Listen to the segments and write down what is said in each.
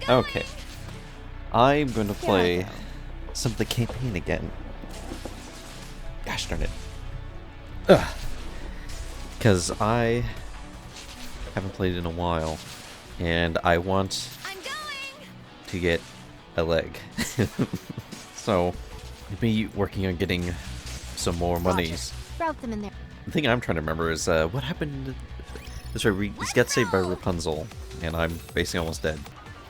Okay. I'm going to play some of the campaign again. Gosh darn it. Ugh. Because I haven't played in a while, and I want to get a leg. So, me working on getting some more monies. Route them in there. The thing I'm trying to remember is what happened. That's right, we get saved by Rapunzel, and I'm basically almost dead.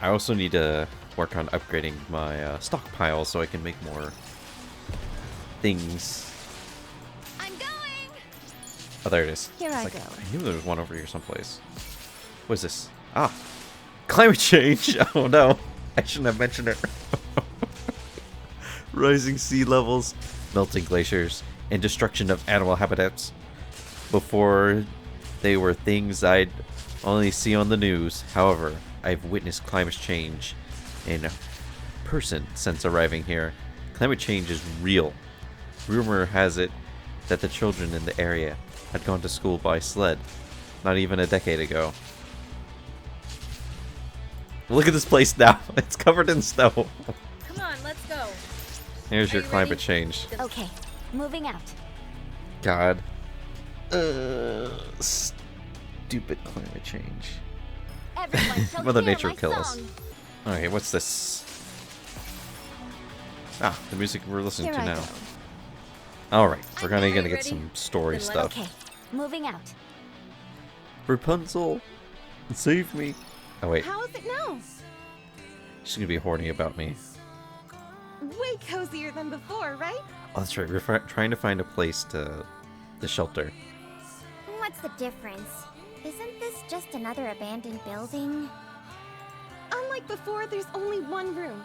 I also need to work on upgrading my stockpile so I can make more things. I'm going. Oh, there it is. Here I go. I knew there was one over here someplace. What is this? Ah, climate change. Oh no, I shouldn't have mentioned it. Rising sea levels, melting glaciers, and destruction of animal habitats. Before they were things I'd only see on the news. However, I've witnessed climate change in person since arriving here. Climate change is real. Rumor has it that the children in the area had gone to school by sled not even a decade ago. Look at this place now. It's covered in snow. Come on, let's go. Here's your climate change. Okay, moving out. God. Stupid climate change. Everyone shall Mother hear Nature my kill us. song. Okay, what's this? Ah, the music we're listening Here to I now. go. Alright, we're gonna Are you get ready? some story Then stuff. Okay, moving out. Rapunzel, save me. Oh wait, How is it now? she's gonna be horny about me. Way cozier than before, right? Oh, that's right, we're trying to find a place to the shelter. What's the difference? Isn't this just another abandoned building? Unlike before, there's only one room,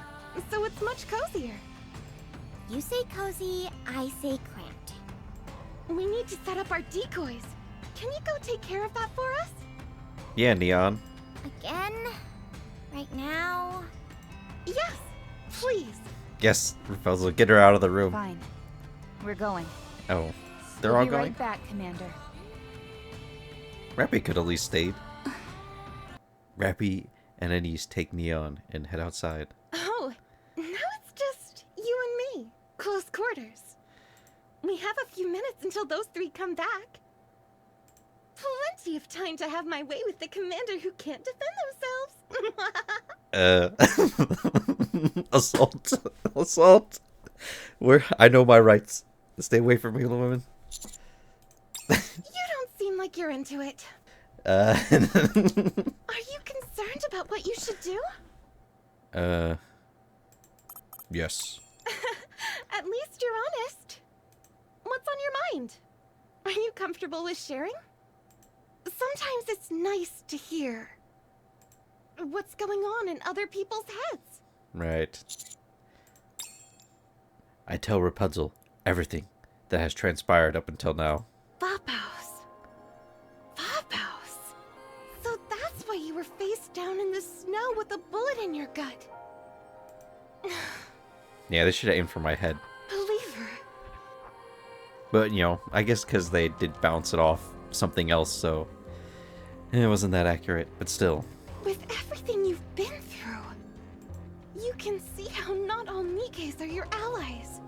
so it's much cozier. You say cozy, I say cramped. We need to set up our decoys. Can you go take care of that for us? Yeah, Neon. Again? Right now? Yes, please. Yes, Rapunzel, get her out of the room. Fine. We're going. Oh, they're We'll all be going? right back, Commander. Rappy could at least stayed. Rappy and Anise take Neon and head outside. Oh, now it's just you and me. Close quarters. We have a few minutes until those three come back. Plenty of time to have my way with the commander who can't defend themselves. Assault. Assault. I know my rights. Stay away from me, little women. You don't seem like you're into it. Uh, Are you concerned about what you should do? yes. At least you're honest. What's on your mind? Are you comfortable with sharing? Sometimes it's nice to hear what's going on in other people's heads. Right. I tell Rapunzel everything that has transpired up until now. Vapuaze. Vapuaze. So that's why you were face down in the snow with a bullet in your gut. Yeah, they should have aimed for my head. Believer. But, you know, I guess because they did bounce it off something else, so it wasn't that accurate, but still. With everything you've been through, you can see how not all Nikkes are your allies.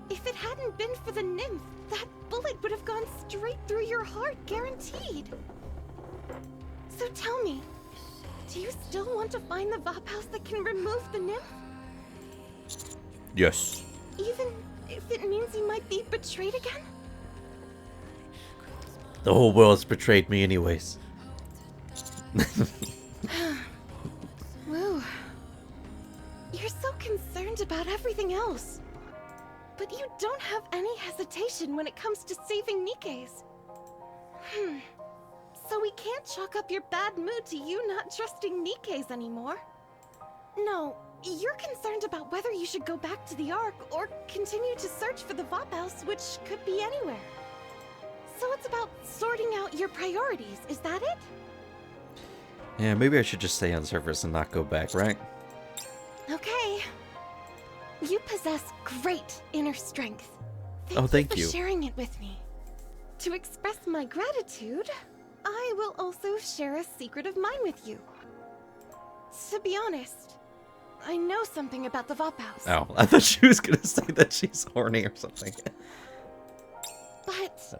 If it hadn't been for the nymph, that bullet would have gone straight through your heart, guaranteed. So tell me, do you still want to find the vapuaze that can remove the nymph? Yes. Even if it means you might be betrayed again? The whole world's betrayed me anyways. Woo. You're so concerned about everything else. But you don't have any hesitation when it comes to saving Nikkes. So we can't chalk up your bad mood to you not trusting Nikkes anymore. No, you're concerned about whether you should go back to the Ark or continue to search for the vapuaze, which could be anywhere. So it's about sorting out your priorities, is that it? Yeah, maybe I should just stay on the surface and not go back, right? Okay. You possess great inner strength. Thank you. For sharing it with me. To express my gratitude, I will also share a secret of mine with you. To be honest, I know something about the vapuaze. Oh, I thought she was gonna say that she's horny or something. But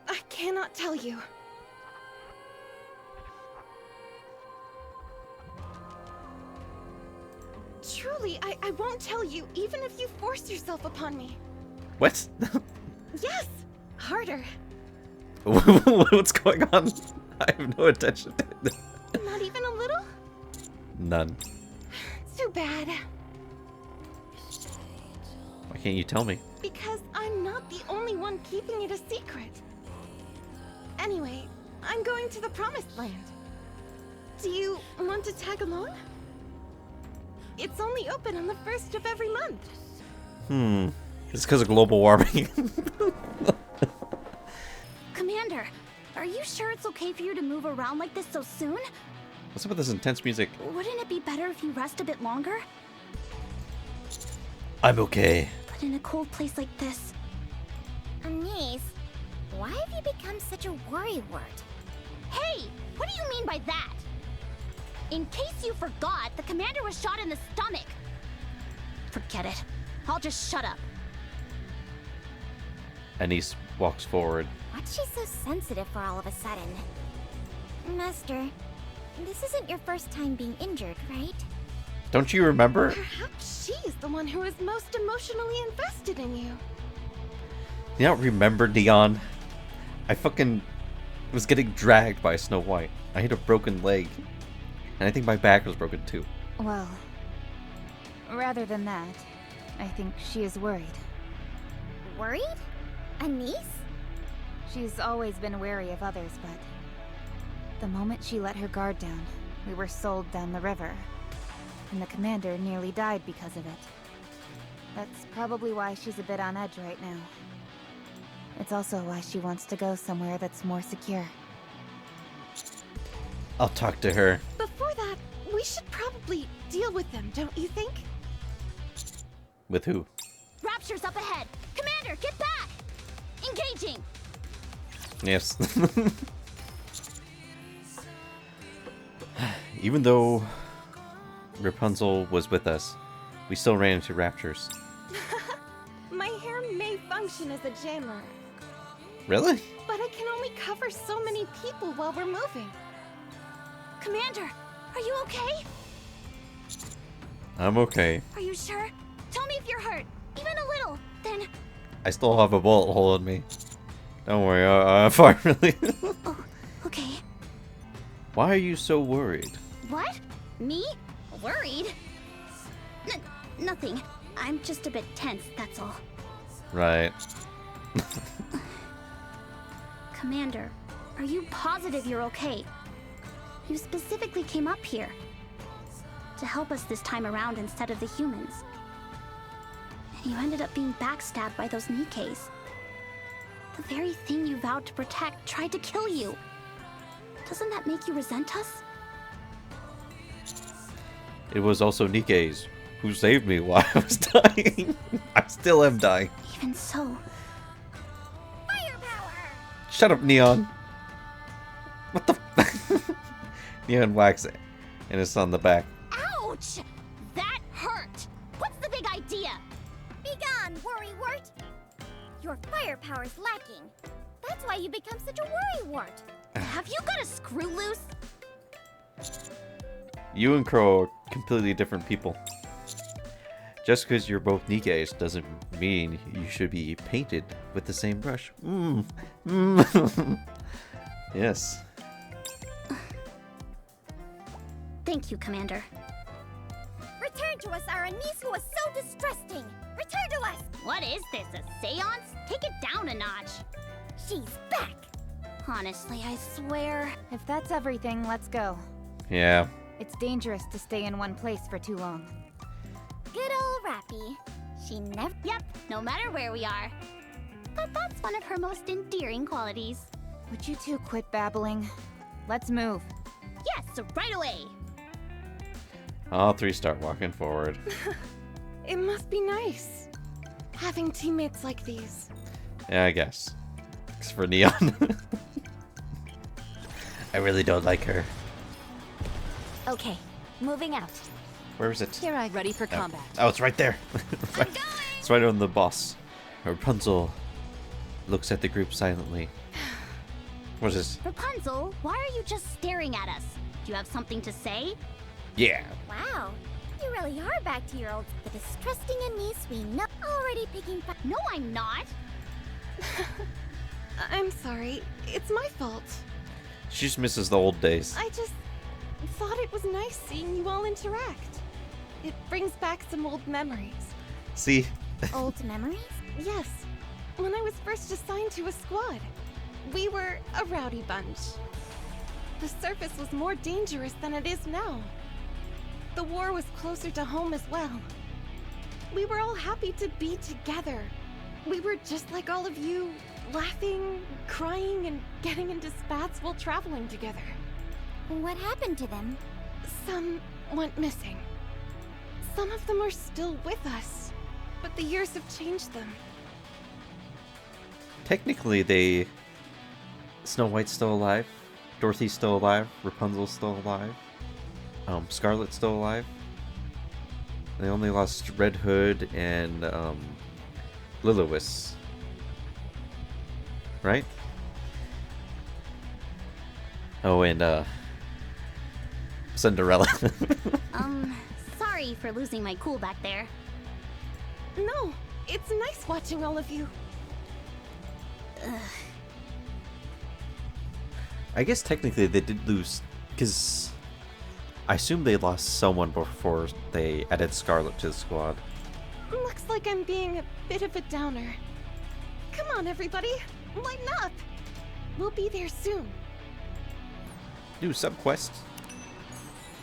I cannot tell you. Truly, I won't tell you, even if you force yourself upon me. What? Yes! Harder. What's going on? I have no attention to it. Not even a little? None. Too bad. Why can't you tell me? Because I'm not the only one keeping it a secret. Anyway, I'm going to the Promised Land. Do you want to tag along? It's only open on the 1st of every month. It's because of global warming. Commander, are you sure it's okay for you to move around like this so soon? What's up with this intense music? Wouldn't it be better if you rest a bit longer? I'm okay. But in a cold place like this... Anise, why have you become such a worrywart? Hey, what do you mean by that? In case you forgot, the commander was shot in the stomach. Forget it. I'll just shut up. Anise walks forward. What's she so sensitive for all of a sudden? Master, this isn't your first time being injured, right? Don't you remember? Perhaps she's the one who is most emotionally invested in you. You don't remember, Dion? I fucking was getting dragged by Snow White. I hit a broken leg. And I think my back was broken too. Well, rather than that, I think she is worried. Worried? Anise? She's always been wary of others, but the moment she let her guard down, we were sold down the river, and the commander nearly died because of it. That's probably why she's a bit on edge right now. It's also why she wants to go somewhere that's more secure. I'll talk to her. Before that, we should probably deal with them, don't you think? With who? Rapture's up ahead! Commander, get back! Engaging! Yes. Even though Rapunzel was with us, we still ran into raptures. My hair may function as a jammer, Really? but I can only cover so many people while we're moving. Commander, are you okay? I'm okay. Are you sure? Tell me if you're hurt, even a little. Then, I still have a bullet hole in me. Don't worry, I'm fine, really. oh, okay. Why are you so worried? What? Me? Worried? Nothing. I'm just a bit tense, that's all. Right. Commander, are you positive you're okay? You specifically came up here to help us this time around instead of the humans. And you ended up being backstabbed by those Nikkes. The very thing you vowed to protect tried to kill you. Doesn't that make you resent us? It was also Nikke's who saved me while I was dying. I still am dying. Even so... Firepower! Shut up, Neon. What the f- Neon whacks it, and it's on the back. Ouch! That hurt! What's the big idea? Be gone, worrywart! Your firepower's lacking. That's why you become such a worrywart. Have you got a screw loose? You and Crow are completely different people. Just because you're both Nikke's doesn't mean you should be painted with the same brush. Yes. Thank you, Commander. Return to us, our Anise who was so distressing! Return to us! What is this, a seance? Take it down a notch. She's back! Honestly, I swear... If that's everything, let's go. Yeah. It's dangerous to stay in one place for too long. Good old Rappy. She never... Yep, no matter where we are. But that's one of her most endearing qualities. Would you two quit babbling? Let's move. Yes, right away! All three start walking forward. It must be nice, having teammates like these. Yeah, I guess. Except for Neon. I really don't like her. Okay, moving out. Where is it? Here I Ready for combat. Oh, it's right there. Right- It's right on the boss. Rapunzel looks at the group silently. What is this? Rapunzel, why are you just staring at us? Do you have something to say? Yeah. Wow, you really are back to your old, the distrusting Anise we know. Already picking No, I'm not. I'm sorry. It's my fault. She just misses the old days. I just thought it was nice seeing you all interact. It brings back some old memories. See? old memories? Yes, when I was first assigned to a squad, we were a rowdy bunch. The surface was more dangerous than it is now. The war was closer to home as well. We were all happy to be together. We were just like all of you, laughing, crying, and getting into spats while traveling together. What happened to them? Some went missing. Some of them are still with us, but the years have changed them. Technically, Snow White's still alive. Dorothy's still alive. Rapunzel's still alive. Scarlet's still alive. They only lost Red Hood and Lilywis. Right? Oh, and Cinderella. Sorry for losing my cool back there. No, it's nice watching all of you. I guess technically they did lose, because I assume they lost someone before they added Scarlet to the squad. Looks like I'm being a bit of a downer. Come on, everybody, lighten up. We'll be there soon. New subquest.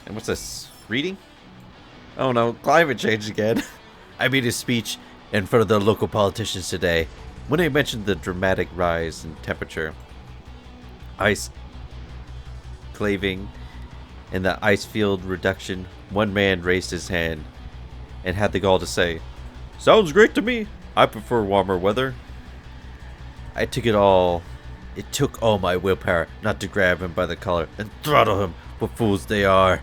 And what's this? Reading? Oh no, climate change again. I made a speech in front of the local politicians today when I mentioned the dramatic rise in temperature, ice claving, and the ice field reduction. One man raised his hand and had the gall to say, "Sounds great to me. I prefer warmer weather." It took all my willpower not to grab him by the collar and throttle him. What fools they are.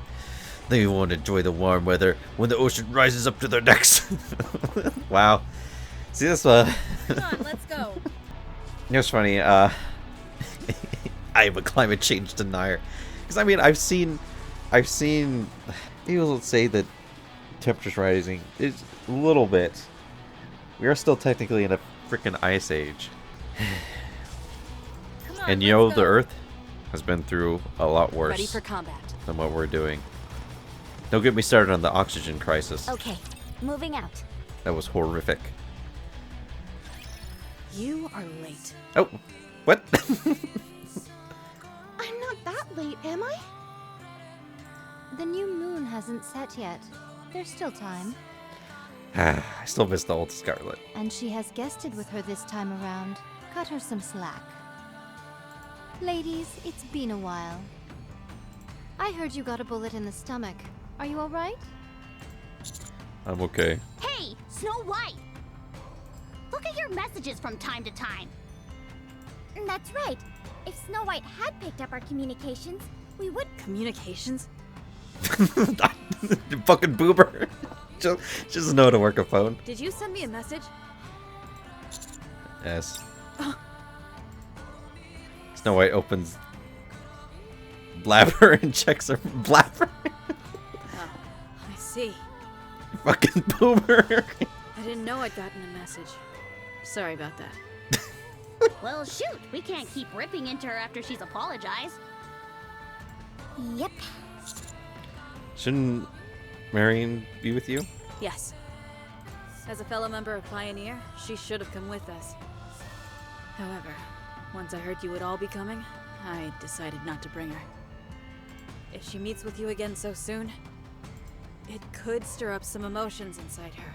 They won't enjoy the warm weather when the ocean rises up to their necks. Wow. See, this one. Come on, let's go. It was funny. I am a climate change denier. Because, I mean, I've seen people say that temperature's rising. It's a little bit. We are still technically in a freaking ice age. Come on, And you know, let's the go. Earth has been through a lot Ready worse for combat. than what we're doing. Don't get me started on the oxygen crisis. Okay, moving out. That was horrific. You are late. Oh, what? I'm not that late, am I? The new moon hasn't set yet. There's still time. I still miss the old Scarlet. And she has guested with her this time around. Cut her some slack. Ladies, it's been a while. I heard you got a bullet in the stomach. Are you alright? I'm okay. Hey, Snow White! Look at your messages from time to time. That's right. If Snow White had picked up our communications, we would. Communications? Fucking boober. She doesn't know how to work a phone. Did you send me a message? Yes. Snow White opens Blabber and checks her Blabber. Oh, I see. Fucking boomer. I didn't know I'd gotten a message. Sorry about that. Well, shoot, we can't keep ripping into her after she's apologized. Yep. Shouldn't Marion be with you? Yes. As a fellow member of Pioneer, she should have come with us. However, once I heard you would all be coming, I decided not to bring her. If she meets with you again so soon, it could stir up some emotions inside her.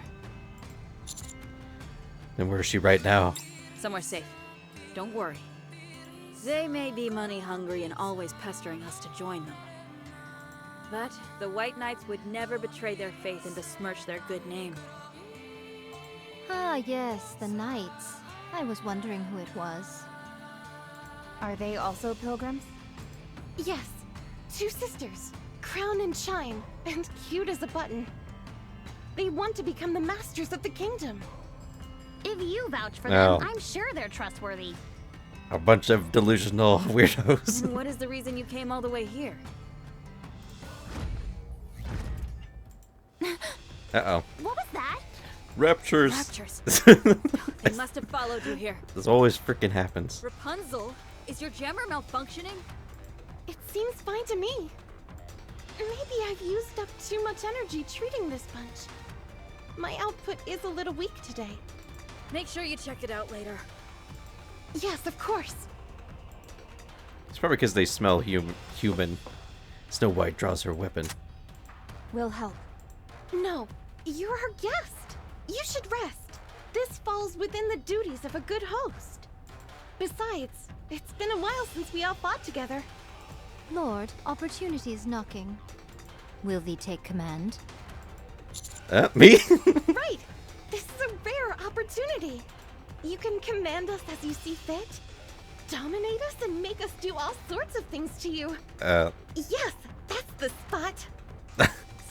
Then where is she right now? Somewhere safe. Don't worry. They may be money hungry and always pestering us to join them. But the White Knights would never betray their faith and besmirch their good name. Ah, yes, the Knights. I was wondering who it was. Are they also pilgrims? Yes, 2 sisters, crown and shine, and cute as a button. They want to become the masters of the kingdom. If you vouch for Oh. them, I'm sure they're trustworthy. A bunch of delusional weirdos. And what is the reason you came all the way here? Uh-oh. What was that? Raptures. Raptures. They must have followed you here. This always freaking happens. Rapunzel, is your jammer malfunctioning? It seems fine to me. Maybe I've used up too much energy treating this bunch. My output is a little weak today. Make sure you check it out later. Yes, of course. It's probably because they smell human. Snow White draws her weapon. We'll help. No, you're our guest. You should rest. This falls within the duties of a good host. Besides, it's been a while since we all fought together. Lord, opportunity's knocking. Will thee take command? Me? Right! This is a rare opportunity. You can command us as you see fit, dominate us, and make us do all sorts of things to you. Yes, that's the spot.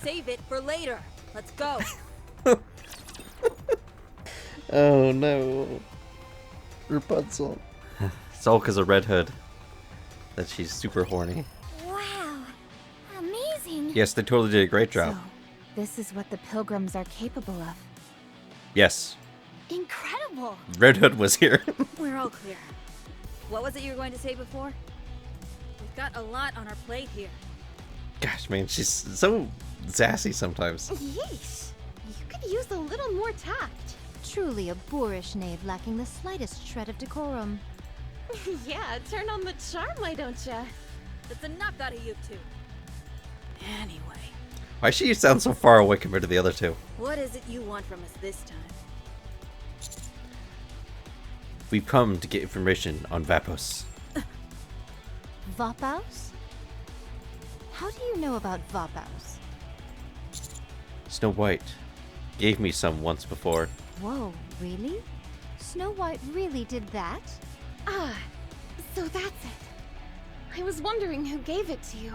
Save it for later. Let's go. Oh no. Rapunzel. It's all because of Red Hood. That she's super horny. Wow. Amazing. Yes, they totally did a great job. So, this is what the pilgrims are capable of. Yes. Incredible. Red Hood was here. We're all clear. What was it you were going to say before? We've got a lot on our plate here. Gosh, man, she's so sassy sometimes. Yeesh. You could use a little more tact. Truly a boorish knave lacking the slightest shred of decorum. Yeah, turn on the charm, why don't ya? That's enough out of you two. Anyway, Why she sound so far away compared to the other two? what is it you want from us this time? We've come to get information on Vapuaze. Vapuaze? How do you know about Vapuaze? Snow White gave me some once before. Whoa, really? Snow White really did that? Ah, so that's it. I was wondering who gave it to you.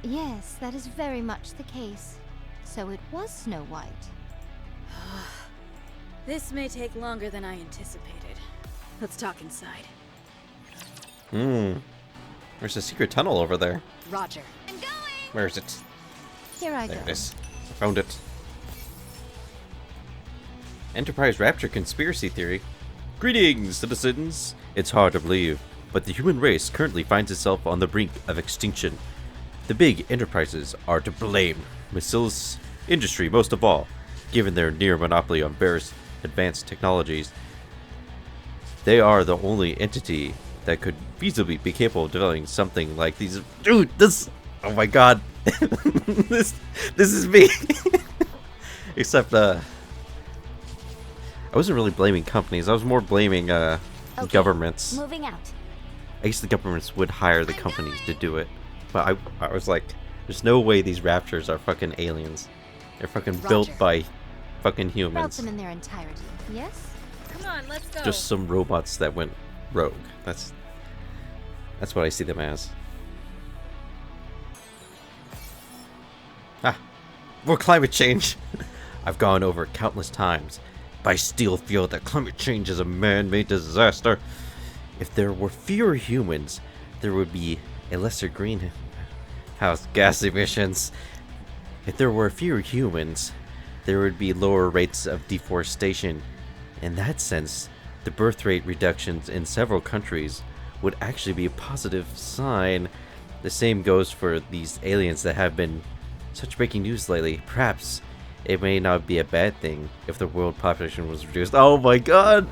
Yes, that is very much the case. So it was Snow White. This may take longer than I anticipated. Let's talk inside. There's a secret tunnel over there. Roger. Where is it? Here I There go. it is. I found it. Enterprise Rapture Conspiracy Theory. Greetings, citizens! It's hard to believe, but the human race currently finds itself on the brink of extinction. The big enterprises are to blame, Missile's industry most of all, given their near monopoly on various advanced technologies. They are the only entity that could feasibly be capable of developing something like these. Dude, this. Oh my god. this is me. Except, I wasn't really blaming companies. I was more blaming, governments. Moving out. I guess the governments would hire the companies to do it. But I was like, there's no way these raptors are fucking aliens. They're fucking built Roger. by fucking Route humans. them in their entirety, yes? Come on, let's go. Just some robots that went rogue. That's what I see them as. More climate change. I've gone over it countless times, but I still feel that climate change is a man-made disaster. If there were fewer humans, there would be a lesser greenhouse gas emissions. If there were fewer humans, there would be lower rates of deforestation. In that sense, the birth rate reductions in several countries would actually be a positive sign. The same goes for these aliens that have been such breaking news lately. Perhaps it may not be a bad thing if the world population was reduced. Oh my god!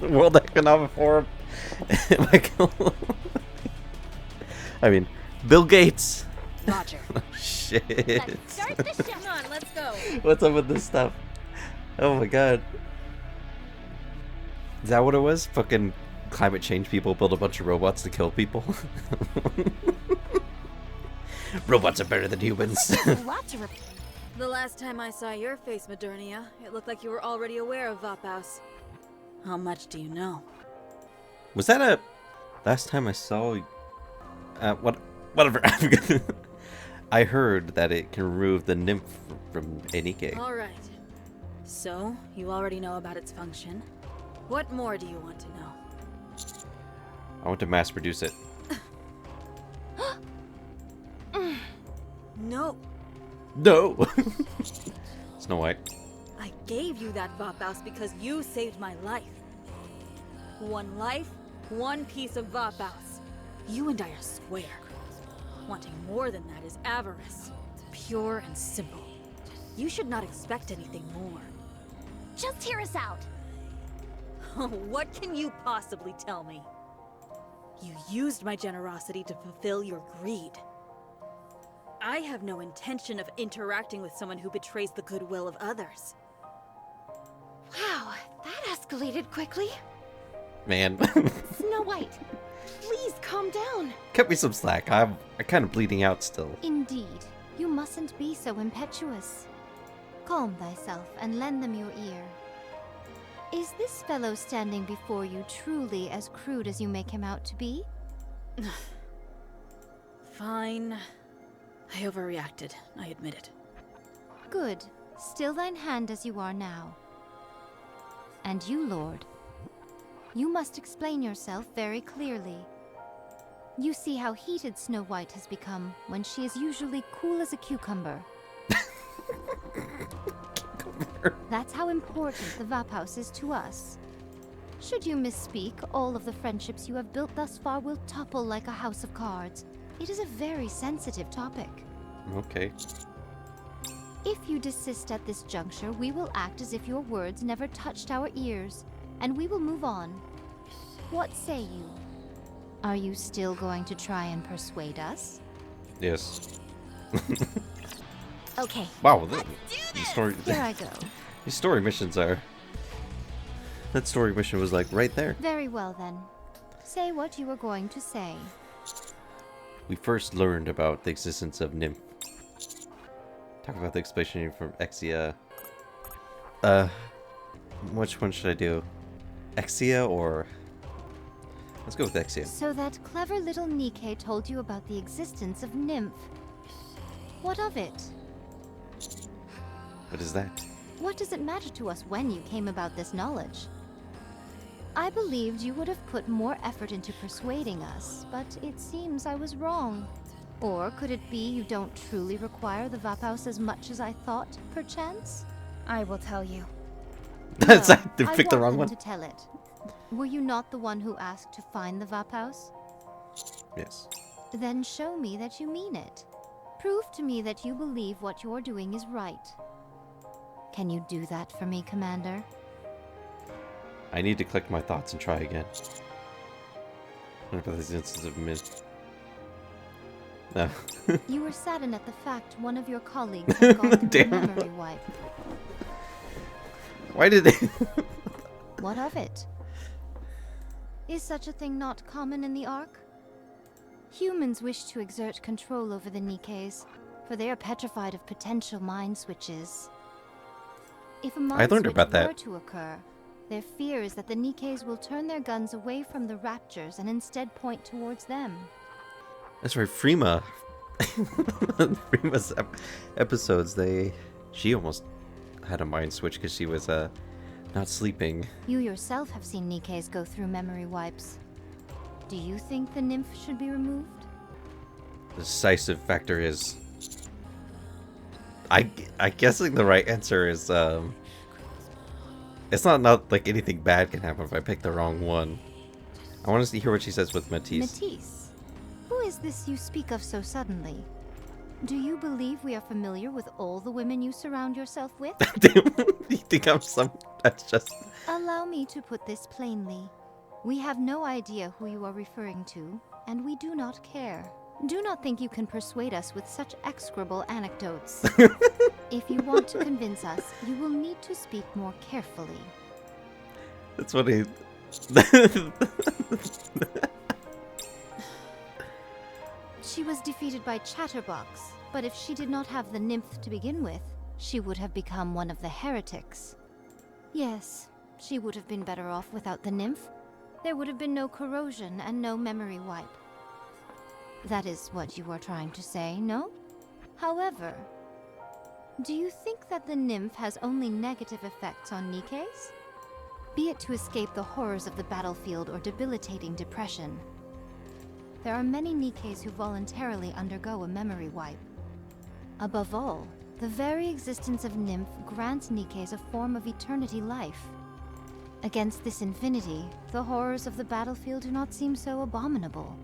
World Economic Forum. I mean, Bill Gates. Roger. Shit. Let's start the show. Come on, let's go. What's up with this stuff? Oh my god. Is that what it was? Fucking climate change people build a bunch of robots to kill people? Robots are better than humans. Lots of The last time I saw your face, Modernia, it looked like you were already aware of Vapuaze. How much do you know? Was that a... Last time I saw... whatever. I heard that it can remove the nymph from a Nikke. Alright. So, you already know about its function. What more do you want to know? I want to mass produce it. No, No! Snow White. I gave you that vapuaze because you saved my life. One life, one piece of vapuaze. You and I are square. Wanting more than that is avarice. Pure and simple. You should not expect anything more. Just hear us out. What can you possibly tell me? You used my generosity to fulfill your greed. I have no intention of interacting with someone who betrays the goodwill of others. Wow, that escalated quickly. Man. Snow White, please calm down. Cut me some slack. I'm kind of bleeding out still. Indeed, you mustn't be so impetuous. Calm thyself and lend them your ear. Is this fellow standing before you truly as crude as you make him out to be? Fine. I overreacted, I admit it. Good. Still thine hand as you are now. And you, Lord, you must explain yourself very clearly. You see how heated Snow White has become when she is usually cool as a cucumber. That's how important the vapuaze is to us. Should you misspeak, all of the friendships you have built thus far will topple like a house of cards. It is a very sensitive topic. Okay. If you desist at this juncture, we will act as if your words never touched our ears, and we will move on. What say you? Are you still going to try and persuade us? Yes. Okay, Wow. These story, here I go. these story missions are... That story mission was like right there. Very well then. Say what you were going to say. We first learned about the existence of nymph. Talk about the explanation from Exia. Which one should I do? Exia or... Let's go with Exia. So that clever little Nikke told you about the existence of nymph. What of it? What is that? What does it matter to us when you came about this knowledge? I believed you would have put more effort into persuading us, but it seems I was wrong. Or could it be you don't truly require the vapuaze as much as I thought, perchance? I will tell you. That's No, I picked the wrong want one. them to tell it. Were you not the one who asked to find the vapuaze? Yes. Then show me that you mean it. Prove to me that you believe what you're doing is right. Can you do that for me, Commander? I need to collect my thoughts and try again. What about this instance of myth? No. You were saddened at the fact one of your colleagues had gone through a Damn. memory wipe. Why did they... What of it? Is such a thing not common in the Ark? Humans wish to exert control over the Nikkes, for they are petrified of potential mind switches. If a mind learned switch about that. were to occur, their fear is that the Nikkes will turn their guns away from the Raptures and instead point towards them. That's right, Freema. Freema's episodes, she almost had a mind switch because she was not sleeping. You yourself have seen Nikkes go through memory wipes. Do you think the nymph should be removed? The decisive factor is... I guessing the right answer is it's not like anything bad can happen if I pick the wrong one. I want to hear what she says with Matisse. Matisse? Who is this you speak of so suddenly? Do you believe we are familiar with all the women you surround yourself with? You think I'm some... That's just... Allow me to put this plainly. We have no idea who you are referring to, and we do not care. Do not think you can persuade us with such execrable anecdotes. If you want to convince us, you will need to speak more carefully. That's what he... She was defeated by Chatterbox, but if she did not have the nymph to begin with, she would have become one of the heretics. Yes, she would have been better off without the nymph. There would have been no corrosion and no memory wipe. That is what you are trying to say, no? However, do you think that the nymph has only negative effects on Nikkes? Be it to escape the horrors of the battlefield or debilitating depression. There are many Nikkes who voluntarily undergo a memory wipe. Above all, the very existence of nymph grants Nikkes a form of eternity life. Against this infinity, the horrors of the battlefield do not seem so abominable.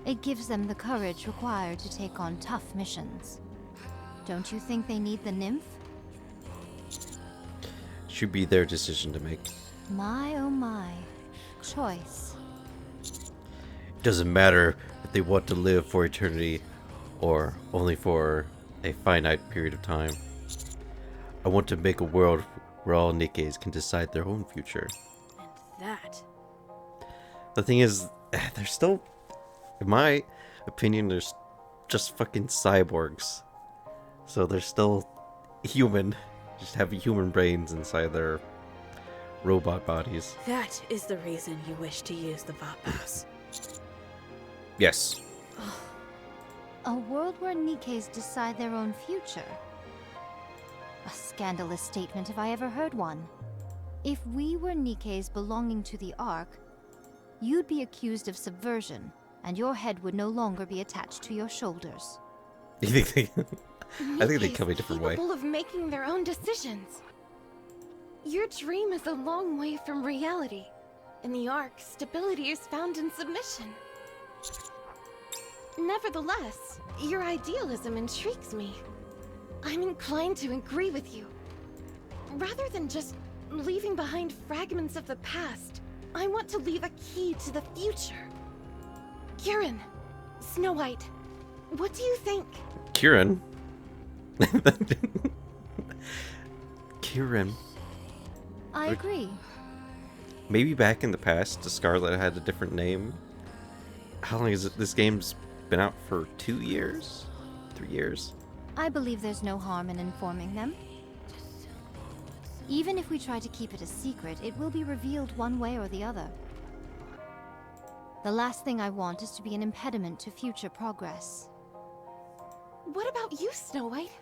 It gives them the courage required to take on tough missions. Don't you think they need the nymph? Should be their decision to make. My oh my. Choice. It doesn't matter if they want to live for eternity or only for a finite period of time. I want to make a world where all Nikkes can decide their own future. And that... The thing is, they're still, in my opinion, they're just fucking cyborgs. So they're still human, just have human brains inside their robot bodies. That is the reason you wish to use the vapuaze. Yes. A world where Nikkes decide their own future? A scandalous statement if I ever heard one. If we were Nikkes belonging to the Ark, you'd be accused of subversion, and your head would no longer be attached to your shoulders. You think they... I think they Nikkes come a different way. capable of making their own decisions. Your dream is a long way from reality. In the Ark, stability is found in submission. Nevertheless, your idealism intrigues me. I'm inclined to agree with you. Rather than just leaving behind fragments of the past, I want to leave a key to the future. Kieran, Snow White, what do you think? Kieran? Kieran. I agree. Maybe back in the past, the Scarlet had a different name. How long is it? This game's been out for 2 years? 3 years? I believe there's no harm in informing them. Even if we try to keep it a secret, it will be revealed one way or the other. The last thing I want is to be an impediment to future progress. What about you, Snow White?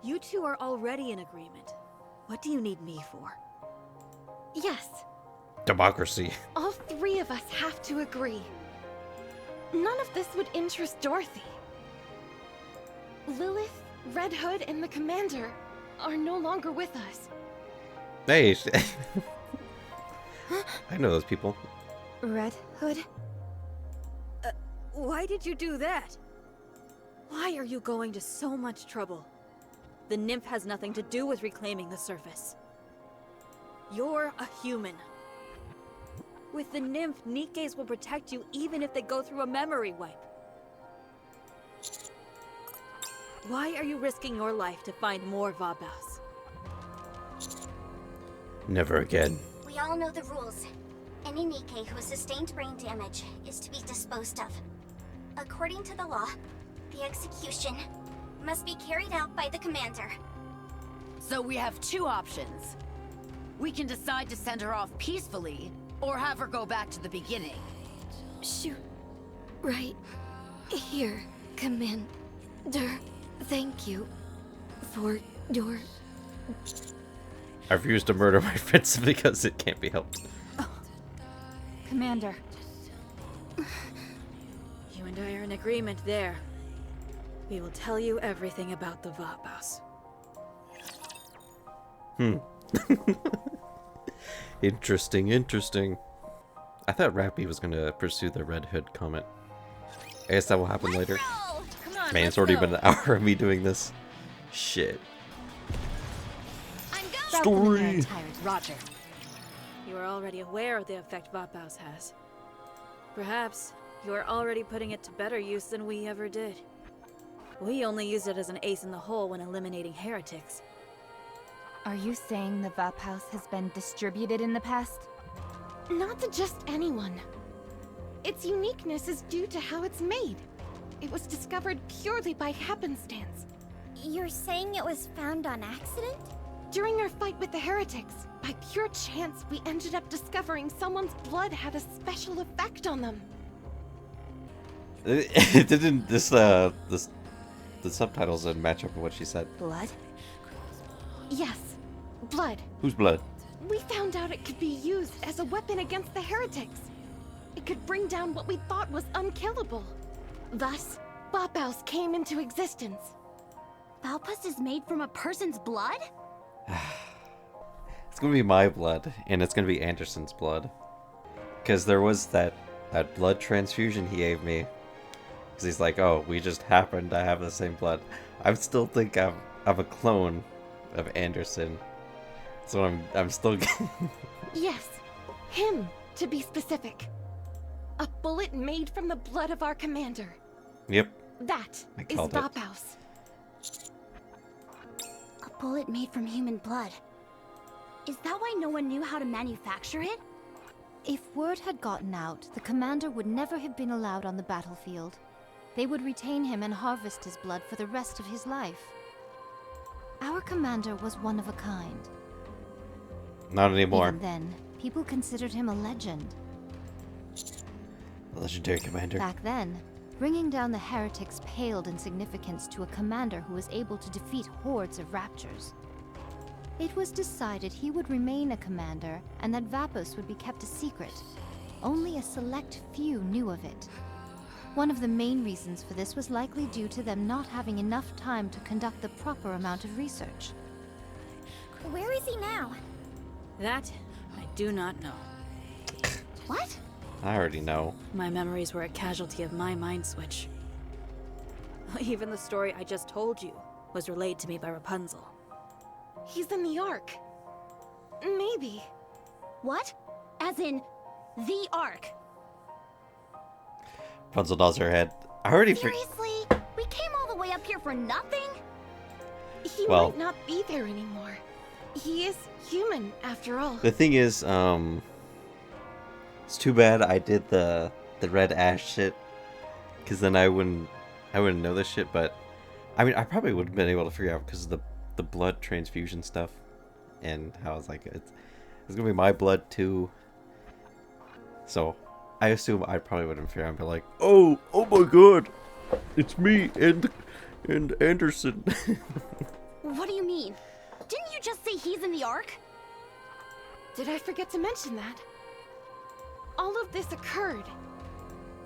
You two are already in agreement. What do you need me for? Yes, Democracy. all three of us have to agree. None of this would interest Dorothy. Lilith, Red Hood, and the Commander are no longer with us. Hey, I know those people. Red Hood? Why did you do that? Why are you going to so much trouble? The nymph has nothing to do with reclaiming the surface. You're a human. With the nymph, Nikkes will protect you even if they go through a memory wipe. Why are you risking your life to find more vapuaze? Never again. We all know the rules. Any Nikke who has sustained brain damage is to be disposed of. According to the law, the execution must be carried out by the commander. So we have two options. We can decide to send her off peacefully, or have her go back to the beginning. Shoot. Right here, Commander. Thank you for your... I refuse to murder my friends because it can't be helped. Commander. You and I are in agreement there. We will tell you everything about the vapuaze. Interesting. I thought Rappy was gonna pursue the Red Hood comment. I guess that will happen later. Come on, Man, it's already been an hour of me doing this. Shit. Story. Roger. You are already aware of the effect vapuaze has. Perhaps you are already putting it to better use than we ever did. We only used it as an ace in the hole when eliminating heretics. Are you saying the vapuaze has been distributed in the past? Not to just anyone. Its uniqueness is due to how it's made. It was discovered purely by happenstance. You're saying it was found on accident? During our fight with the heretics, by pure chance, we ended up discovering someone's blood had a special effect on them. Didn't this the subtitles didn't match up with what she said. Blood? Yes, blood. Whose blood? We found out it could be used as a weapon against the heretics. It could bring down what we thought was unkillable. Thus, vapuaze came into existence. Vapuaze is made from a person's blood? It's gonna be my blood, and it's gonna be Anderson's blood. Because there was that blood transfusion he gave me. Because he's like, oh, we just happen to have the same blood. I still think I'm a clone of Anderson. So I'm still... Yes, him, to be specific. A bullet made from the blood of our commander. Yep. That I is called it. vapuaze. A bullet made from human blood. Is that why no one knew how to manufacture it? If word had gotten out, the commander would never have been allowed on the battlefield. They would retain him and harvest his blood for the rest of his life. Our commander was one of a kind. Not anymore. Even then, people considered him a legend. The legendary commander. Back then, bringing down the heretics paled in significance to a commander who was able to defeat hordes of raptures. It was decided he would remain a commander and that vapuaze would be kept a secret. Only a select few knew of it. One of the main reasons for this was likely due to them not having enough time to conduct the proper amount of research. Where is he now? That, I do not know. What? I already know. My memories were a casualty of my mind switch. Even the story I just told you was relayed to me by Rapunzel. He's in the Ark. Maybe. What? As in, the Ark? Rapunzel nods her head. I already Seriously? We came all the way up here for nothing? He Well- might not be there anymore. He is human, after all. The thing is, it's too bad I did the red ash shit, because then I wouldn't know this shit. But I mean, I probably would have been able to figure out because of the blood transfusion stuff, and how it's like it's gonna be my blood too. So I assume I probably would have figured out and be like, oh my god, it's me and Anderson. What do you mean? Didn't you just say he's in the Ark? Did I forget to mention that? All of this occurred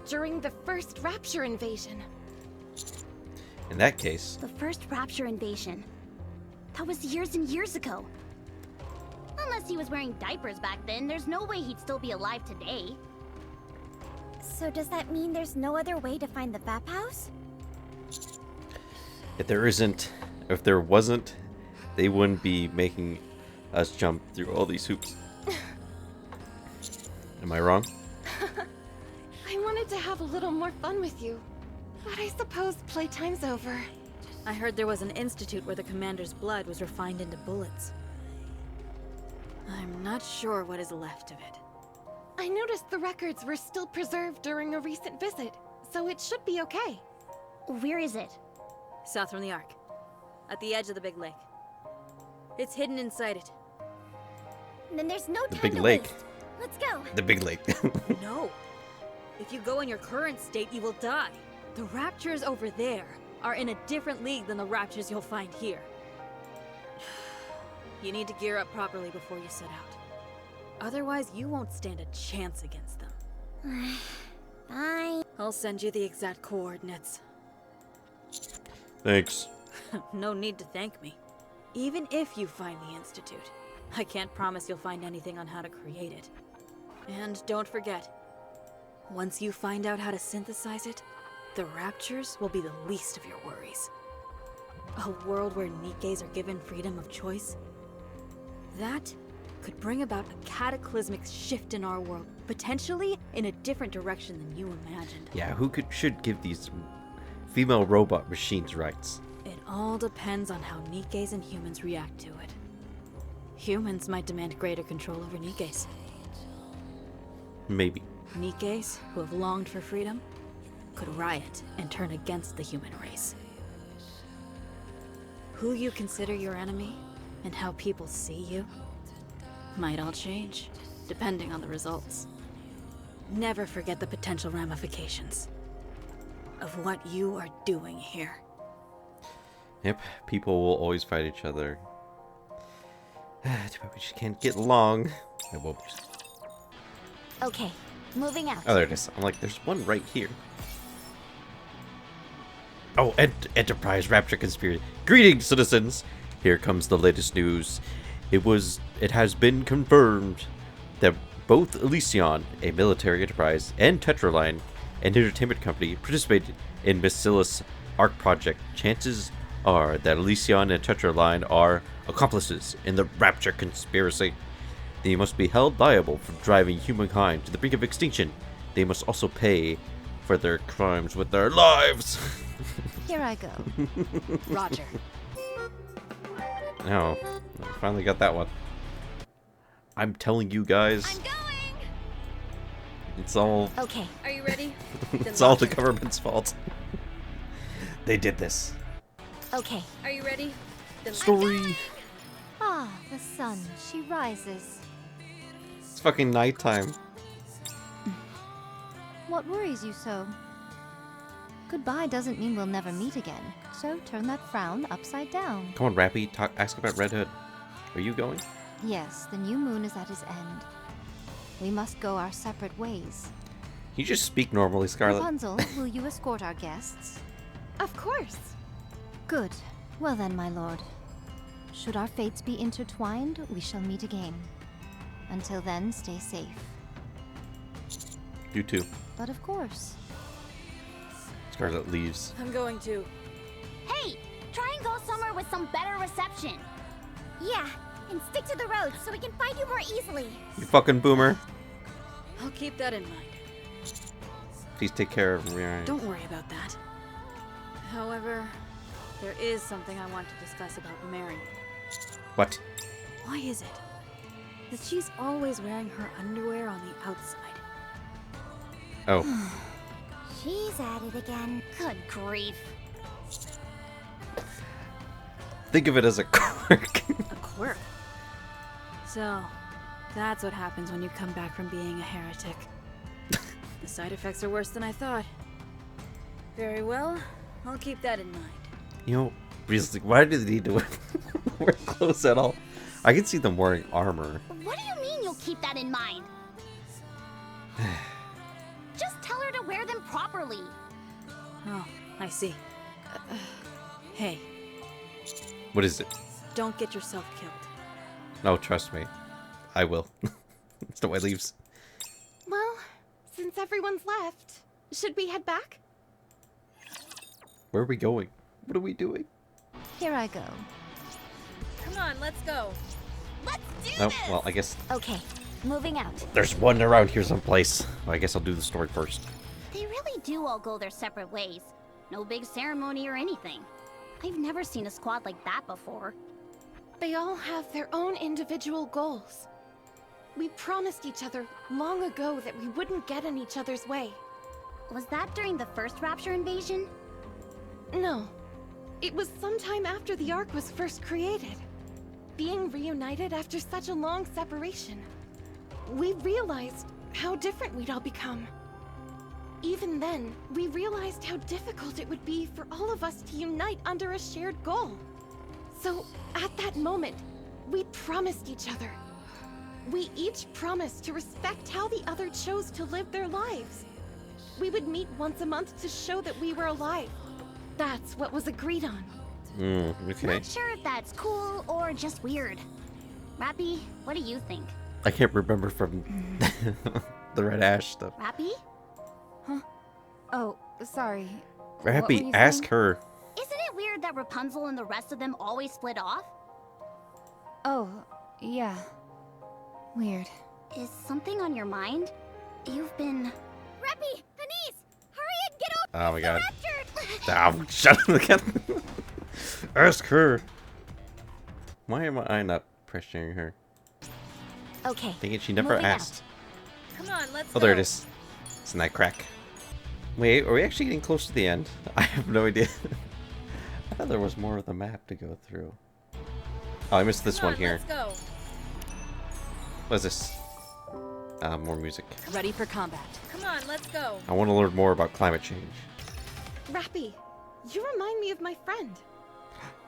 during the first Rapture invasion. In that case, The first Rapture invasion. That was years and years ago. Unless he was wearing diapers back then, there's no way he'd still be alive today. So does that mean there's no other way to find the vapuaze? if there wasn't, they wouldn't be making us jump through all these hoops. Am I wrong? I wanted to have a little more fun with you, but I suppose playtime's over. I heard there was an institute where the commander's blood was refined into bullets. I'm not sure what is left of it. I noticed the records were still preserved during a recent visit, so it should be okay. Where is it? South from the Ark. At the edge of the big lake. It's hidden inside it. Then there's no The time big to lake. waste. Let's go. The big lake. No. If you go in your current state, you will die. The raptures over there are in a different league than the raptures you'll find here. You need to gear up properly before you set out. Otherwise, you won't stand a chance against them. Fine. I'll send you the exact coordinates. Thanks. No need to thank me. Even if you find the Institute, I can't promise you'll find anything on how to create it. And don't forget, once you find out how to synthesize it, the raptures will be the least of your worries. A world where Nikkes are given freedom of choice? That could bring about a cataclysmic shift in our world, potentially in a different direction than you imagined. Yeah, should give these female robot machines rights? It all depends on how Nikkes and humans react to it. Humans might demand greater control over Nikkes. Maybe. Nikkes, who have longed for freedom, could riot and turn against the human race. Who you consider your enemy and how people see you might all change, depending on the results. Never forget the potential ramifications of what you are doing here. Yep, people will always fight each other. Too bad we just can't get along. I won't. Okay, moving out. Oh, there it is. I'm like, there's one right here. Oh, Enterprise Rapture Conspiracy. Greetings, citizens! Here comes the latest news. It has been confirmed that both Elysion, a military enterprise, and Tetraline, an entertainment company, participated in Bacillus Arc Project. Chances are that Elysion and Tetraline are accomplices in the Rapture Conspiracy. They must be held liable for driving humankind to the brink of extinction. They must also pay for their crimes with their lives. Here I go. Roger. No, I finally got that one. I'm telling you guys, I'm going! it's all Okay. Are you ready? it's all the government's fault. They did this. Okay. Are you ready? Story. Ah, the sun. She rises. It's fucking nighttime. What worries you so? Goodbye doesn't mean we'll never meet again, so turn that frown upside down. Come on, Rappy, ask about Red Hood. Are you going? Yes, the new moon is at his end. We must go our separate ways. Can you just speak normally, Scarlet? Rapunzel, will you escort our guests? Of course. Good. Well then, my lord. Should our fates be intertwined, we shall meet again. Until then, stay safe. You too. But of course. Scarlet leaves. I'm going to. Hey! Try and go somewhere with some better reception. Yeah, and stick to the road so we can find you more easily. You fucking boomer. I'll keep that in mind. Please take care of me. Alright. Don't worry about that. However, there is something I want to discuss about Mary. What? Why is it that she's always wearing her underwear on the outside? Oh. She's at it again. Good grief. Think of it as a quirk. A quirk. So, that's what happens when you come back from being a heretic. The side effects are worse than I thought. Very well, I'll keep that in mind. You know, realistically, why do they need to wear clothes at all? I can see them wearing armor. What do you mean you'll keep that in mind? Just tell her to wear them properly. Oh, I see. Hey, What is it? don't get yourself killed. No, trust me. I will. That's the way it leaves. Well, since everyone's left, should we head back? Where are we going? What are we doing? Here I go. Come on, let's go. Let's do Oh, this! well, I guess Okay, moving out. there's one around here someplace. Well, I guess I'll do the story first. They really do all go their separate ways. No big ceremony or anything. I've never seen a squad like that before. They all have their own individual goals. We promised each other long ago that we wouldn't get in each other's way. Was that during the first Rapture invasion? No. It was sometime after the Ark was first created. Being reunited after such a long separation, we realized how different we'd all become. Even then, we realized how difficult it would be for all of us to unite under a shared goal. So, at that moment, we promised each other. We each promised to respect how the other chose to live their lives. We would meet once a month to show that we were alive. That's what was agreed on. Okay. Not sure if that's cool or just weird. Rappy, what do you think? I can't remember from the Red Ash stuff. Rappy? Oh, sorry. What were Rappy, you ask saying? her. Isn't it weird that Rapunzel and the rest of them always split off? Oh, yeah. Weird. Is something on your mind? You've been... Reppy, Anise, hurry and get over Oh my god. raptured. Oh, shut up again. Ask her. Why am I not pressuring her? Okay. Dang it, she never moving out. asked. Come on, let's Oh, go. there it is. It's night crack. Wait, are we actually getting close to the end? I have no idea. I thought there was more of the map to go through. Oh, I missed this Come one on, here. Let's go. What is this? More music. Ready for combat. Come on, let's go. I want to learn more about climate change. Rappy, you remind me of my friend.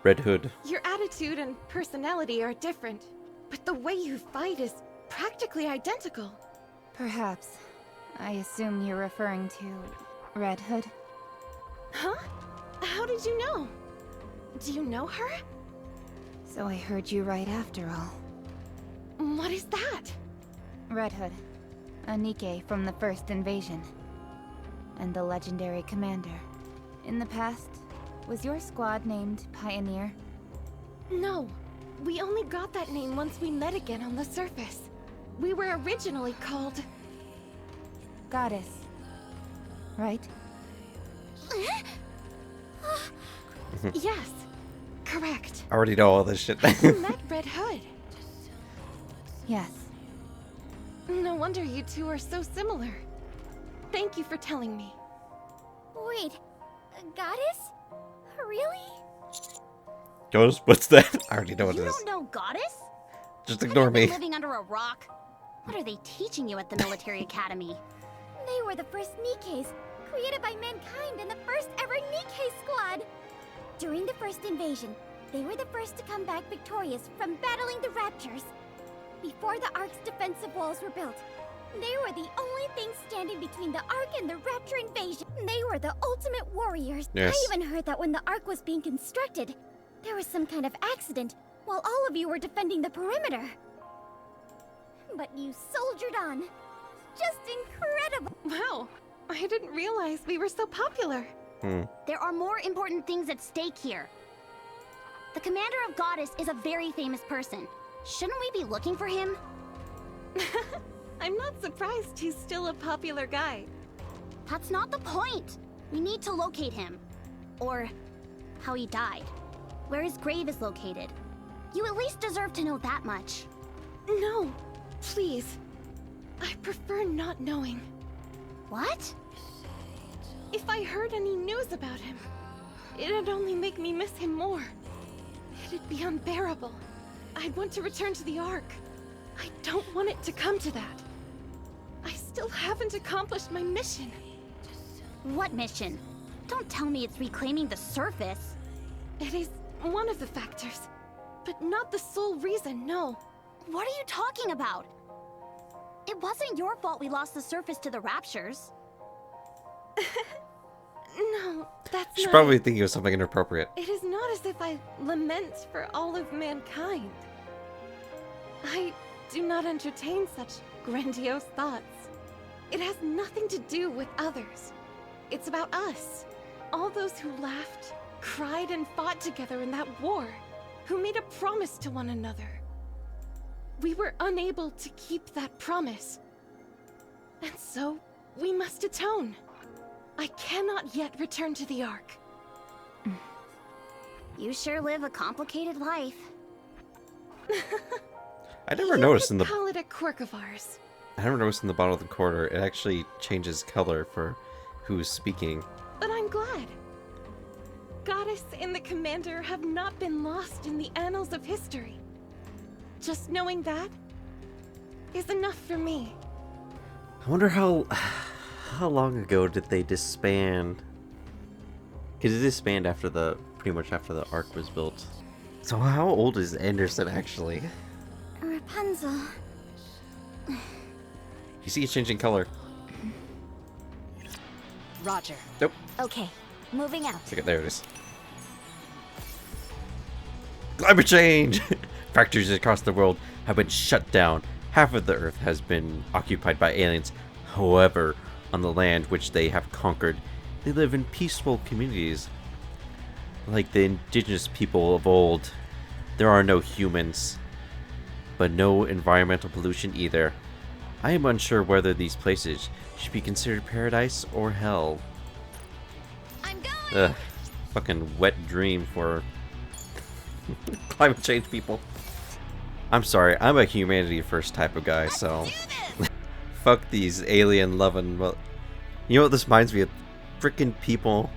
Red Hood. Your attitude and personality are different, but the way you fight is practically identical. Perhaps. I assume you're referring to Red Hood? Huh? How did you know? Do you know her? So I heard you right after all. What is that? Red Hood. A Nikke from the first invasion. And the legendary commander. In the past, was your squad named Pioneer? No. We only got that name once we met again on the surface. We were originally called... Goddess. Right? Yes. Correct. I already know all this shit. You met Red Hood. Yes. No wonder you two are so similar. Thank you for telling me. Wait, a goddess? Really? Ghost? What's that? I already know what You it is. don't know Goddess? Just Have ignore you been me. living under a rock? What are they teaching you at the military academy? They were the first Nikkes, created by mankind and the first ever Nikke squad. During the first invasion, they were the first to come back victorious from battling the Raptures. Before the Ark's defensive walls were built, they were the only thing standing between the Ark and the Rapture invasion. They were the ultimate warriors. Yes. I even heard that when the Ark was being constructed, there was some kind of accident while all of you were defending the perimeter. But you soldiered on. Just incredible. Wow. I didn't realize we were so popular. There are more important things at stake here. The commander of Goddess is a very famous person. Shouldn't we be looking for him? I'm not surprised he's still a popular guy. That's not the point. We need to locate him. Or how he died. Where his grave is located. You at least deserve to know that much. No, please. I prefer not knowing. What? If I heard any news about him, it'd only make me miss him more. It'd be unbearable. I'd want to return to the Ark. I don't want it to come to that. I still haven't accomplished my mission. What mission? Don't tell me it's reclaiming the surface. It is one of the factors, but not the sole reason, no. What are you talking about? It wasn't your fault we lost the surface to the Raptures. No, that's She's not probably it. thinking of something inappropriate. It is not as if I lament for all of mankind. I do not entertain such grandiose thoughts. It has nothing to do with others. It's about us. All those who laughed, cried, and fought together in that war. Who made a promise to one another. We were unable to keep that promise. And so, we must atone. I cannot yet return to the Ark. You sure live a complicated life. I never noticed in the Call it a quirk of ours. I never noticed in the bottom of the quarter it actually changes color for who's speaking. But I'm glad. Goddess and the Commander have not been lost in the annals of history. Just knowing that is enough for me. I wonder how long ago did they disband? Because it disbanded after pretty much after the Ark was built. So how old is Anderson actually? Rapunzel. You see it changing color. Roger. Nope. Okay, moving out. Okay, there it is. Climate change! Factories across the world have been shut down. Half of the Earth has been occupied by aliens. However, on the land which they have conquered, they live in peaceful communities. Like the indigenous people of old, there are no humans, but no environmental pollution either. I am unsure whether these places should be considered paradise or hell. I'm going! Ugh, fucking wet dream for climate change people. I'm sorry, I'm a humanity first type of guy, so fuck these alien loving. Well, you know what this reminds me of? Freaking people,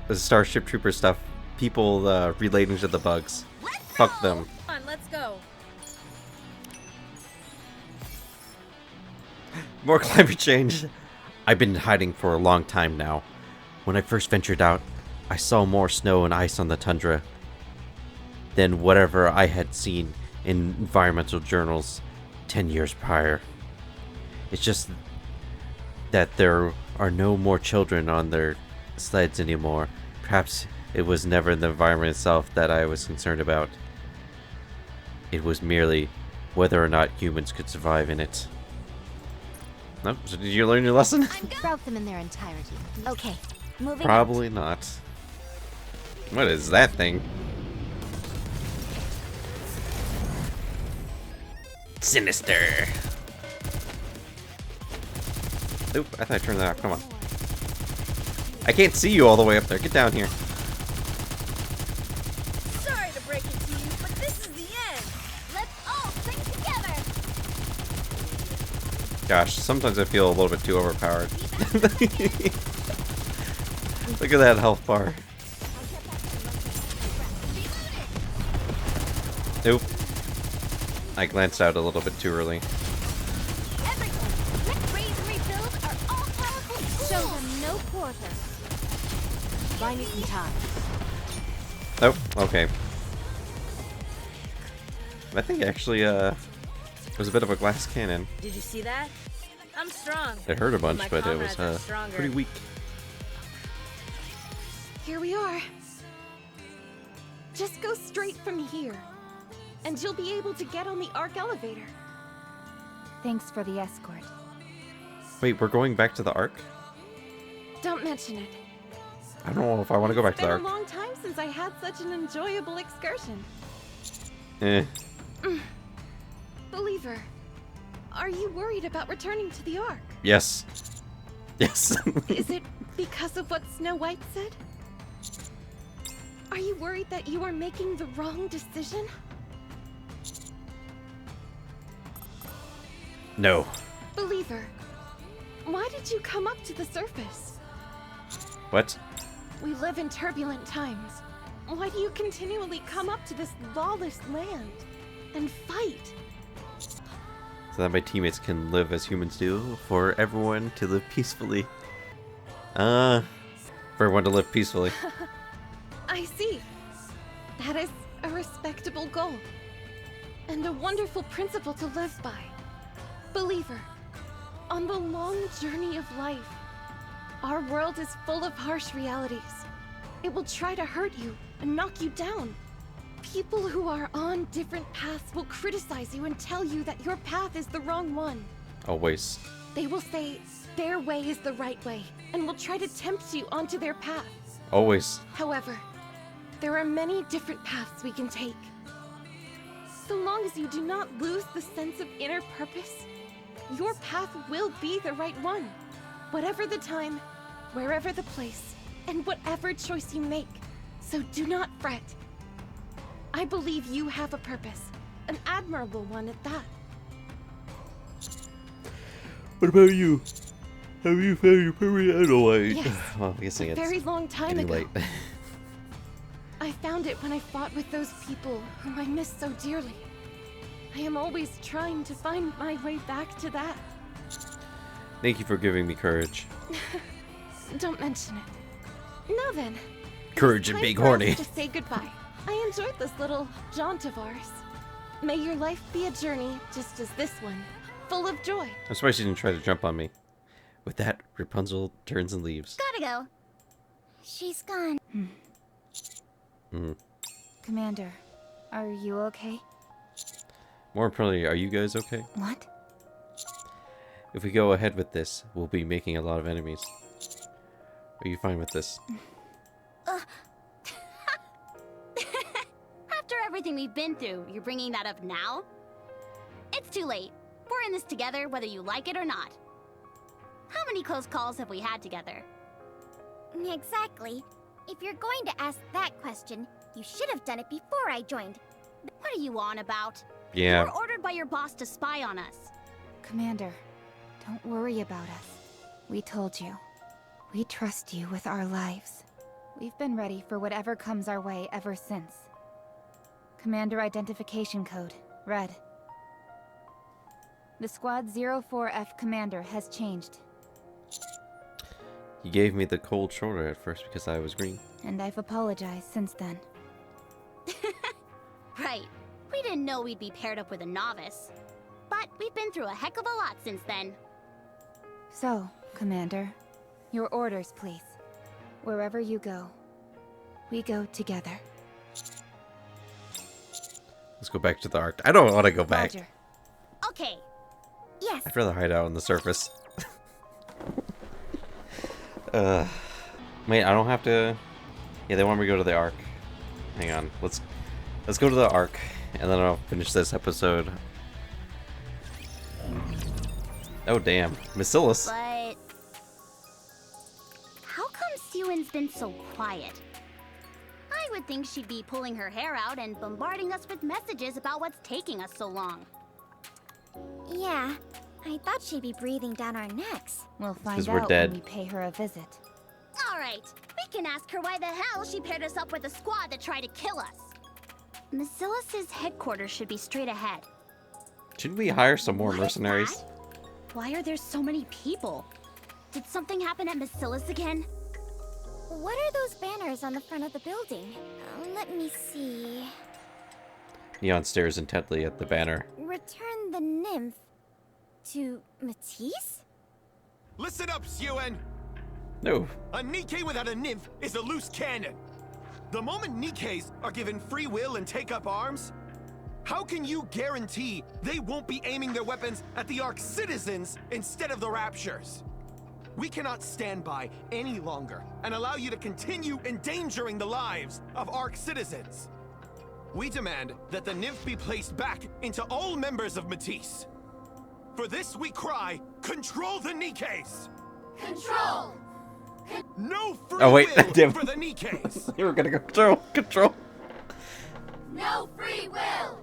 the Starship Trooper stuff. People relating to the bugs. Fuck them. Come on, let's go. More climate change. I've been hiding for a long time now. When I first ventured out, I saw more snow and ice on the tundra than whatever I had seen in environmental journals 10 years prior. It's just that there are no more children on their sleds anymore. Perhaps it was never the environment itself that I was concerned about. It was merely whether or not humans could survive in it. No? So did you learn your lesson? Route them in their entirety. Okay, moving Probably not. What is that thing? Sinister. Oop, I thought I turned that off. Come on. I can't see you all the way up there. Get down here. Sorry to break it to you, but this is the end. Let's all sing together. Gosh, sometimes I feel a little bit too overpowered. Look at that health bar. Nope. I glanced out a little bit too early. Everyone, let's raise and rebuild our all-powerful Show them no quarter. Buy me some time. Oh, okay. I think actually, it was a bit of a glass cannon. Did you see that? I'm strong. It hurt a bunch, My but it was comrades are stronger. pretty weak. Here we are. Just go straight from here, and you'll be able to get on the Arc elevator. Thanks for the escort. Wait, we're going back to the Ark? Don't mention it. I don't know if I want to go back to the It's Ark. been a long time since I had such an enjoyable excursion. Eh. Believer, are you worried about returning to the Ark? Yes. Yes. Is it because of what Snow White said? Are you worried that you are making the wrong decision? No. Believer, why did you come up to the surface? What? We live in turbulent times. Why do you continually come up to this lawless land and fight? So that my teammates can live as humans do, for everyone to live peacefully. For everyone to live peacefully. I see. That is a respectable goal. And a wonderful principle to live by. Believer, on the long journey of life, our world is full of harsh realities. It will try to hurt you and knock you down. People who are on different paths will criticize you and tell you that your path is the wrong one. Always. They will say their way is the right way and will try to tempt you onto their path. Always. However, there are many different paths we can take. So long as you do not lose the sense of inner purpose, your path will be the right one. Whatever the time, wherever the place, and whatever choice you make. So do not fret. I believe you have a purpose, an admirable one at that. What about you? Have you found your purpose? I don't know why. Yes, Well, I'm guessing a it's very long time getting ago. late. I found it when I fought with those people whom I miss so dearly. I am always trying to find my way back to that. Thank you for giving me courage. Don't mention it. Now then. Courage it's and time big for us horny. to say goodbye. I enjoyed this little jaunt of ours. May your life be a journey just as this one, full of joy. I'm surprised you didn't try to jump on me. With that, Rapunzel turns and leaves. Gotta go. She's gone. Commander, are you okay? More importantly, are you guys okay? What? If we go ahead with this, we'll be making a lot of enemies. Are you fine with this? After everything we've been through, you're bringing that up now? It's too late. We're in this together, whether you like it or not. How many close calls have we had together? Exactly. If you're going to ask that question, you should have done it before I joined. What are you on about? You Yeah. were ordered by your boss to spy on us. Commander, don't worry about us. We told you. We trust you with our lives. We've been ready for whatever comes our way ever since. Commander identification code, Red. The Squad 04F commander has changed. You gave me the cold shoulder at first because I was green. And I've apologized since then. Right. We didn't know we'd be paired up with a novice. But we've been through a heck of a lot since then. So, Commander, your orders, please. Wherever you go, we go together. Let's go back to the Ark. I don't want to go back. Roger. Okay. Yes. I'd rather hide out on the surface. Wait, I don't have to... Yeah, they want me to go to the Ark. Hang on. Let's go to the Ark, and then I'll finish this episode. Oh, damn. Bacillus. But... how come Suyen's been so quiet? I would think she'd be pulling her hair out and bombarding us with messages about what's taking us so long. Yeah, I thought she'd be breathing down our necks. We'll 'Cause find we're out dead. when we pay her a visit. Alright, we can ask her why the hell she paired us up with a squad that tried to kill us. Bacillus's headquarters should be straight ahead. Shouldn't we hire some more What is mercenaries? that? Why are there so many people? Did something happen at Bacillus again? What are those banners on the front of the building? Let me see. Neon stares intently at the banner. Return the nymph to Matisse? Listen up, Suyen! No. A Nikke without a nymph is a loose cannon. The moment Nikkes are given free will and take up arms, how can you guarantee they won't be aiming their weapons at the Ark's citizens instead of the Raptures? We cannot stand by any longer and allow you to continue endangering the lives of Ark citizens. We demand that the nymph be placed back into all members of Matisse. For this we cry, control the Nikkes! Control! No free Oh, wait, will damn. for the Nikkes! You were gonna go control. No free will!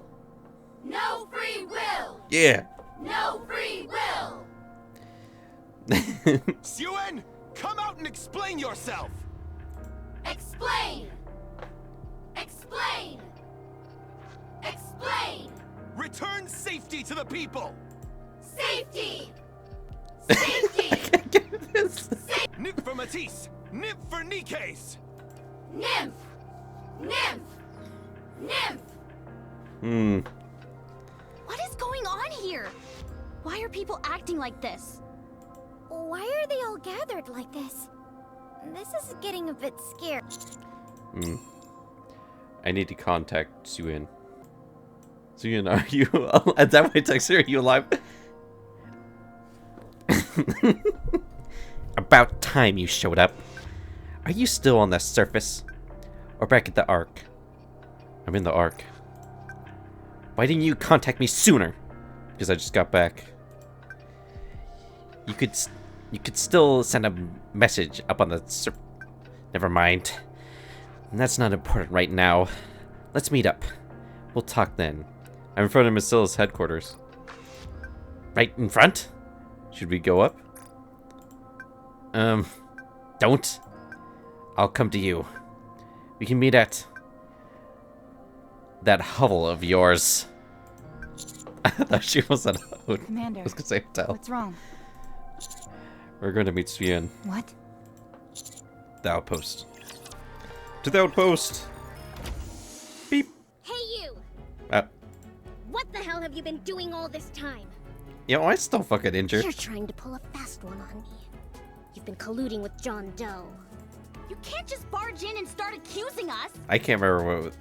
No free will! Yeah. No free will! Suyen, come out and explain yourself! Explain! Explain! Explain! Return safety to the people! Safety! Safety! Nymph for Matisse! Nymph for Nikkes! Nymph! Nymph! Nymph! Hmm. What is going on here? Why are people acting like this? Why are they all gathered like this? This is getting a bit scary. Hmm. I need to contact Suyen. Suyen, are you... At that point, text her, are you alive? About time you showed up. Are you still on the surface? Or back at the Ark? I'm in the Ark. Why didn't you contact me sooner? Because I just got back. You could still send a message up on the Never mind. That's not important right now. Let's meet up. We'll talk then. I'm in front of Bacillus' headquarters. Right in front? Should we go up? Don't. I'll come to you. We can meet at that hovel of yours. I thought she was at a Commander, I was gonna say hotel. what's wrong? We're going to meet Suyen. What? The outpost. To the outpost! Beep! Hey you! What the hell have you been doing all this time? You know, I'm still fucking injured. You're trying to pull a fast one on me. You've been colluding with John Doe. You can't just barge in and start accusing us. I can't remember what...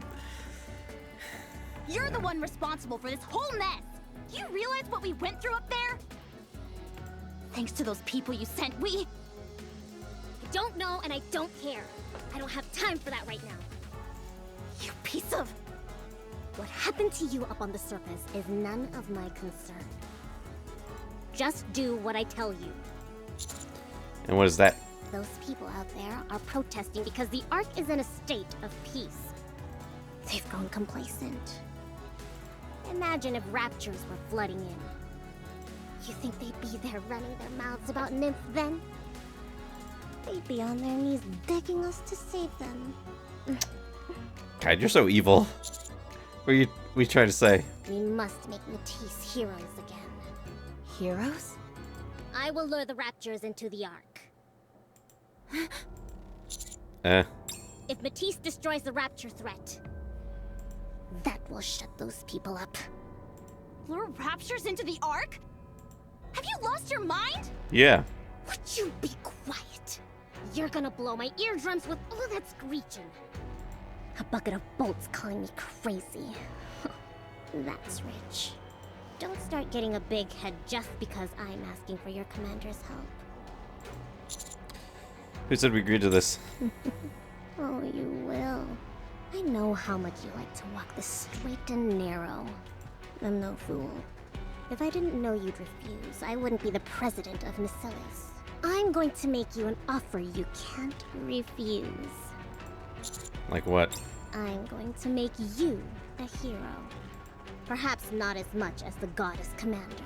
You're the one responsible for this whole mess. Do you realize what we went through up there? Thanks to those people you sent, I don't know and I don't care. I don't have time for that right now. You piece of... What happened to you up on the surface is none of my concern. Just do what I tell you. And what is that? Those people out there are protesting because the Ark is in a state of peace. They've grown complacent. Imagine if raptures were flooding in. You think they'd be there running their mouths about Nymph then? They'd be on their knees begging us to save them. God, you're so evil. What are we trying to say? We must make Matisse heroes again. Heroes? I will lure the raptures into the Ark. If Matisse destroys the Rapture threat, that will shut those people up. Lure Raptures into the Ark? Have you lost your mind? Yeah. Would you be quiet? You're gonna blow my eardrums with all that screeching. A bucket of bolts calling me crazy. That's rich. Don't start getting a big head just because I'm asking for your commander's help. Who said we agreed to this? Oh, you will. I know how much you like to walk the straight and narrow. I'm no fool. If I didn't know you'd refuse, I wouldn't be the president of Nacellus. I'm going to make you an offer you can't refuse. Like what? I'm going to make you a hero. Perhaps not as much as the goddess commander,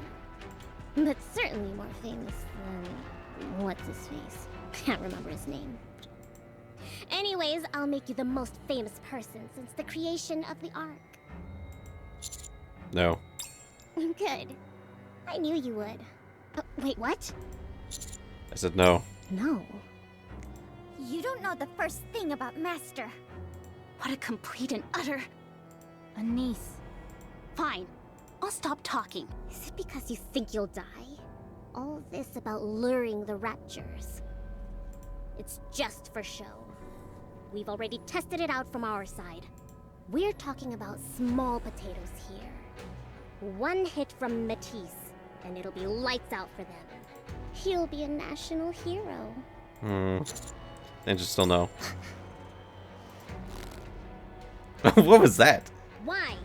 but certainly more famous than... what's his face? Can't remember his name. Anyways, I'll make you the most famous person since the creation of the Ark. No. Good. I knew you would. Wait, what? I said no. No. You don't know the first thing about Master. What a complete and utter... A niece. Fine. I'll stop talking. Is it because you think you'll die? All this about luring the Raptures. It's just for show. We've already tested it out from our side. We're talking about small potatoes here. One hit from Matisse, and it'll be lights out for them. He'll be a national hero. And just still no. What was that? Why?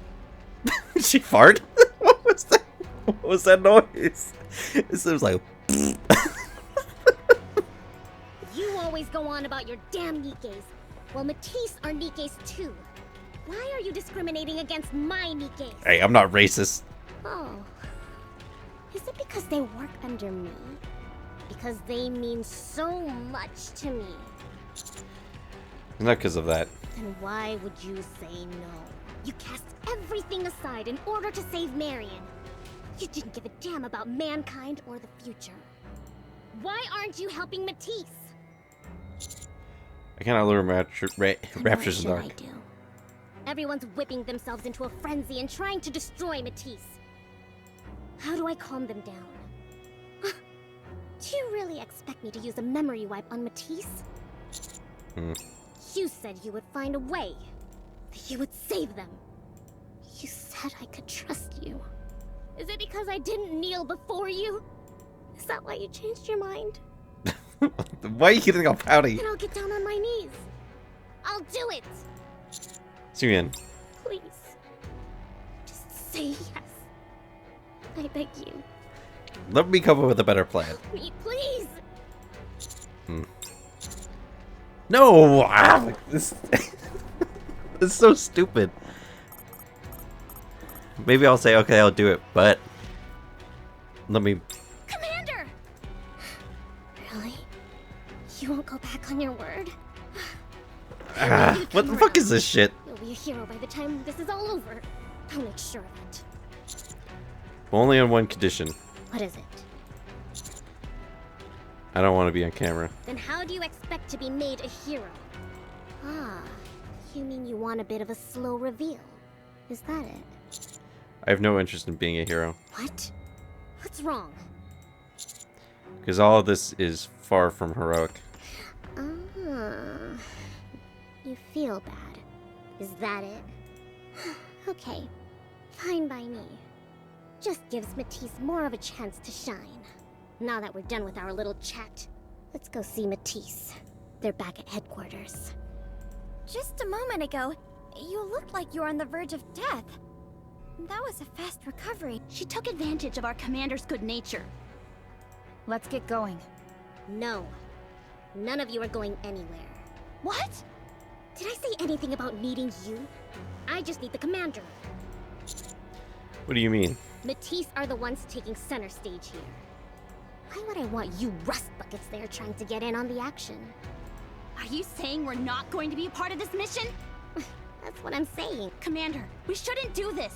Did she fart? What was that? What was that noise? It was like... You always go on about your damn Nikkes. Well, Matisse are Nikkes too. Why are you discriminating against my Nikkes? Hey, I'm not racist. Oh. Is it because they work under me? Because they mean so much to me. Not because of that. Then why would you say no? You cast everything aside in order to save Marion. You didn't give a damn about mankind or the future. Why aren't you helping Matisse? I cannot lure Then raptures what in the should dark. I do? Everyone's whipping themselves into a frenzy and trying to destroy Matisse. How do I calm them down? Do you really expect me to use a memory wipe on Matisse? You said you would find a way. That you would save them. You said I could trust you. Is it because I didn't kneel before you? Is that why you changed your mind? Why are you getting all pouty? Then I'll get down on my knees. I'll do it. Suyen. Please. Just say yes. I beg you. Let me come up with a better plan. Help me, please. No! Ah, this is so stupid. Maybe I'll say, okay, I'll do it, but... Let me... Commander! Really? You won't go back on your word? What the fuck is this shit? You'll be a hero by the time this is all over. I'll make sure of it. Only on one condition. What is it? I don't want to be on camera. Then how do you expect to be made a hero? Ah, you mean you want a bit of a slow reveal? Is that it? I have no interest in being a hero. What? What's wrong? Because all of this is far from heroic. You feel bad. Is that it? Okay, fine by me. Just gives Matisse more of a chance to shine. Now that we're done with our little chat, let's go see Matisse. They're back at headquarters. Just a moment ago, you looked like you were on the verge of death. That was a fast recovery. She took advantage of our commander's good nature. Let's get going. No. None of you are going anywhere. What? Did I say anything about needing you? I just need the commander. What do you mean? Matisse are the ones taking center stage here. Why would I want you rust buckets there trying to get in on the action? Are you saying we're not going to be a part of this mission? That's what I'm saying. Commander, we shouldn't do this.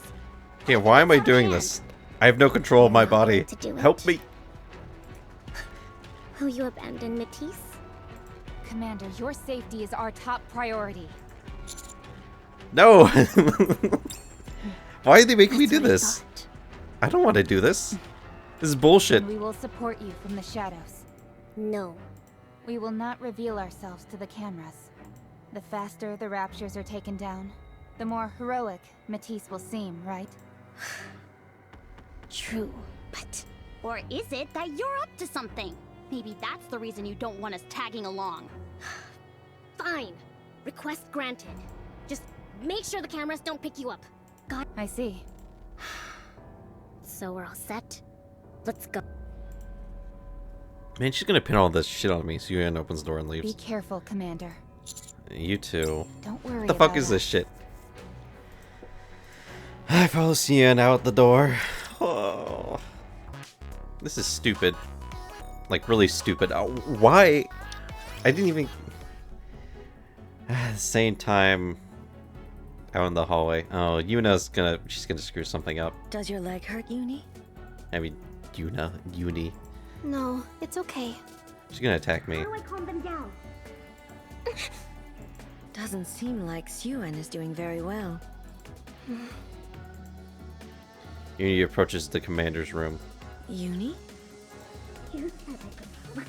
Okay, why am I doing this? I have no control of my body. To do it. Help me. Will you abandon Matisse? Commander, your safety is our top priority. No! Why are they making me That's do what I this? thought. I don't want to do this. This is bullshit. And we will support you from the shadows. No. We will not reveal ourselves to the cameras. The faster the Raptures are taken down, the more heroic Matisse will seem, right? True, but... Or is it that you're up to something? Maybe that's the reason you don't want us tagging along. Fine. Request granted. Just make sure the cameras don't pick you up. Got. I see. So we're all set. Let's go. Man, she's gonna pin all this shit on me. Suyen opens the door and Be leaves. careful, Commander. You too. Don't worry What the fuck about is us. this shit? I follow Suyen out the door. Oh. This is stupid. Like, really stupid. Why? I didn't even... At the same time... Out in the hallway. Oh, Yuna's gonna... She's gonna screw something up. Does your leg hurt, Uni? I mean, Uni. No, it's okay. She's gonna attack me. How do I calm them down? Doesn't seem like Suyen is doing very well. Uni approaches the commander's room. Uni? You said I could slip.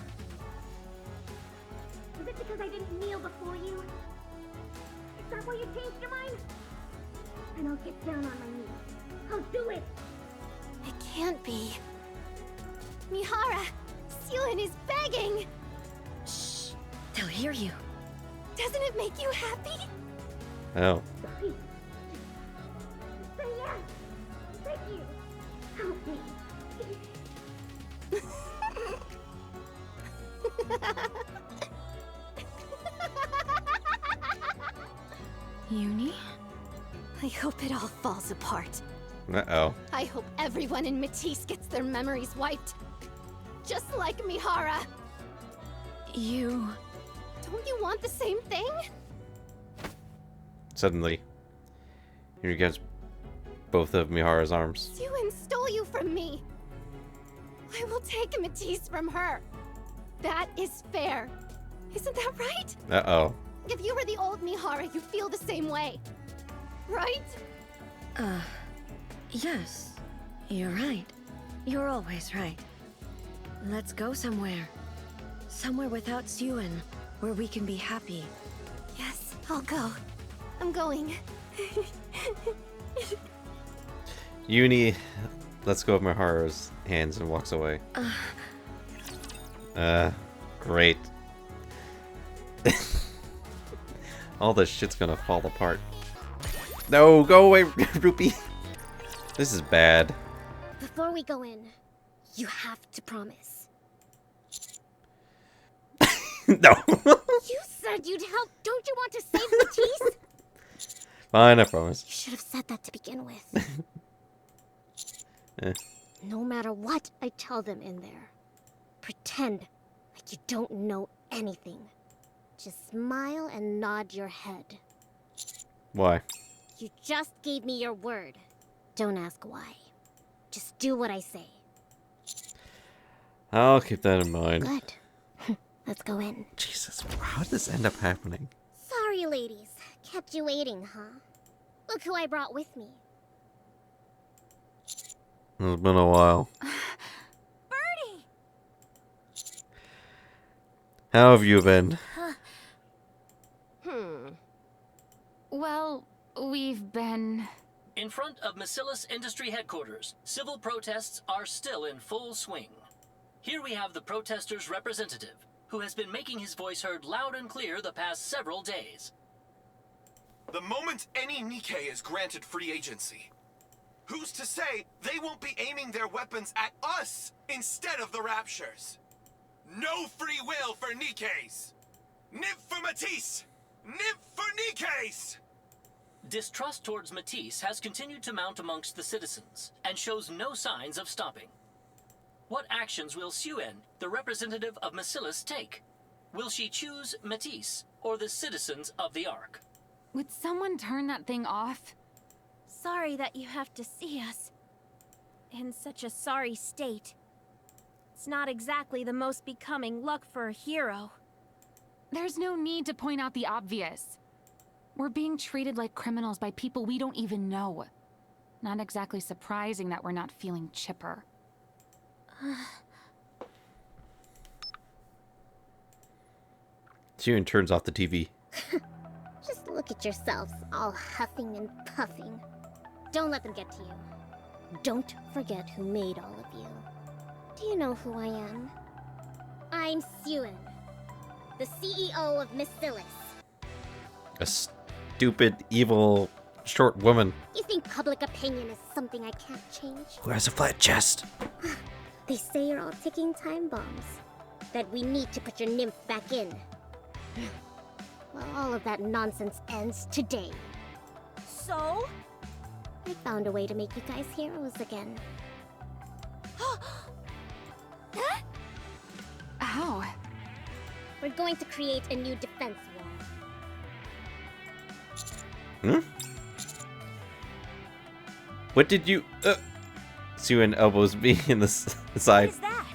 Is it because I didn't kneel before you? Is that why you changed your mind? And I'll get down on my knees. I'll do it! It can't be. Mihara! Suyen is begging! Shh! They'll hear you. Doesn't it make you happy? Oh. Please. Say yes! Thank you! Help me! Uni? I hope it all falls apart. Uh-oh. I hope everyone in Matisse gets their memories wiped. Just like Mihara. You... Don't you want the same thing? Suddenly, Uni gets both of Mihara's arms. Suyen stole you from me. I will take Matisse from her. That is fair. Isn't that right? Uh-oh. If you were the old Mihara, you'd feel the same way. Right? Yes. You're right. You're always right. Let's go somewhere. Somewhere without Suyen, where we can be happy. Yes, I'll go. I'm going. Uni lets go of Mihara's hands and walks away. Great. All this shit's gonna fall apart. No, go away, Rupee. This is bad. Before we go in, you have to promise. No. You said you'd help. Don't you want to save Matisse? Fine, I promise. You should have said that to begin with. No matter what I tell them in there, pretend like you don't know anything. Just smile and nod your head. Why? You just gave me your word. Don't ask why. Just do what I say. I'll keep that in mind. Good. Let's go in. Jesus, how did this end up happening? Sorry, ladies. Kept you waiting, huh? Look who I brought with me. It's been a while. Birdie! How have you been? Well, we've been... In front of Macillus Industry Headquarters, civil protests are still in full swing. Here we have the protesters' representative, who has been making his voice heard loud and clear the past several days. The moment any Nikke is granted free agency, who's to say they won't be aiming their weapons at us instead of the Raptures? No free will for Nikkes! Nymph for Matisse! Nymph for Nikkes! Distrust towards Matisse has continued to mount amongst the citizens, and shows no signs of stopping. What actions will Suyen, the representative of Macillus, take? Will she choose Matisse, or the citizens of the Ark? Would someone turn that thing off? Sorry that you have to see us in such a sorry state. It's not exactly the most becoming look for a hero. There's no need to point out the obvious. We're being treated like criminals by people we don't even know. Not exactly surprising that we're not feeling chipper. Suyen turns off the TV. Just look at yourselves, all huffing and puffing. Don't let them get to you. Don't forget who made all of you. Do you know who I am? I'm Suyen, the CEO of Missillis. A stupid, evil, short woman. You think public opinion is something I can't change? Who has a flat chest? They say you're all ticking time bombs. That we need to put your nymph back in. Well, all of that nonsense ends today. So? I found a way to make you guys heroes again. How? We're going to create a new defense wall. What did you... Suyen elbows me in the side. What is that?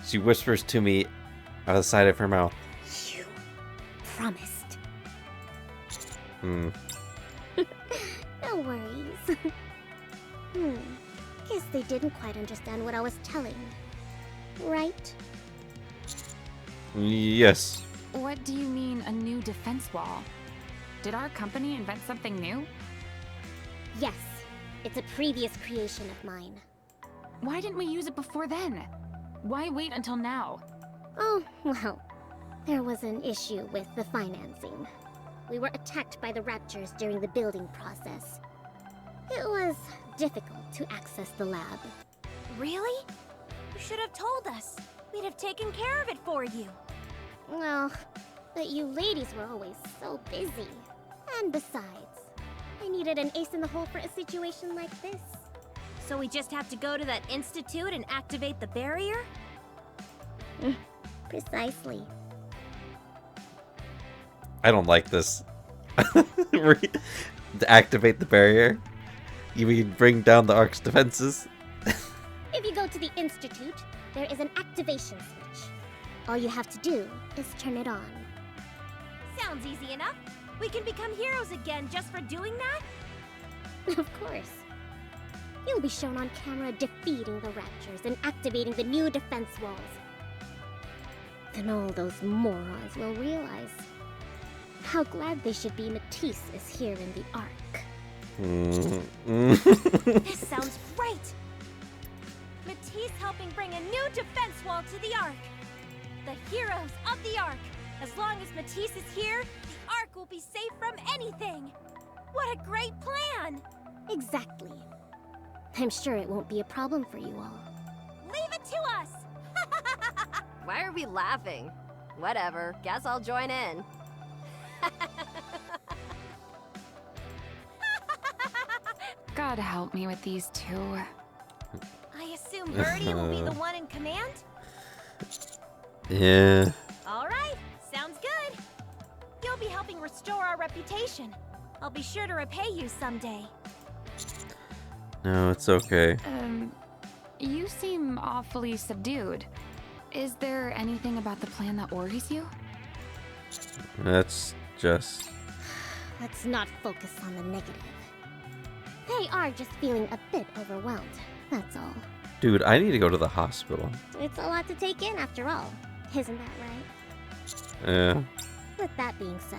She whispers to me out of the side of her mouth. You promised. Hmm. No worries. Guess they didn't quite understand what I was telling. Right? Yes. What do you mean, a new defense wall? Did our company invent something new? Yes. It's a previous creation of mine. Why didn't we use it before then? Why wait until now? Oh, well. There was an issue with the financing. We were attacked by the Raptors during the building process. It was difficult to access the lab. Really? You should have told us. We'd have taken care of it for you. Well, but you ladies were always so busy. And besides, I needed an ace in the hole for a situation like this. So we just have to go to that institute and activate the barrier? Precisely. I don't like this. To activate the barrier? You mean bring down the Ark's defenses? If you go to the institute, there is an activation switch. All you have to do is turn it on. Sounds easy enough. We can become heroes again just for doing that? Of course. You'll be shown on camera defeating the Raptors and activating the new defense walls. Then all those morons will realize how glad they should be Matisse is here in the Ark. This sounds great! Matisse helping bring a new defense wall to the Ark. The heroes of the Ark. As long as Matisse is here, the Ark will be safe from anything. What a great plan! Exactly. I'm sure it won't be a problem for you all. Leave it to us! Why are we laughing? Whatever, guess I'll join in. God help me with these two. I assume Birdie will be the one in command? Yeah. Alright, sounds good. You'll be helping restore our reputation. I'll be sure to repay you someday. No, it's okay. You seem awfully subdued. Is there anything about the plan that worries you? That's just... Let's not focus on the negative. They are just feeling a bit overwhelmed, that's all. Dude, I need to go to the hospital. It's a lot to take in after all, isn't that right? Yeah. With that being said,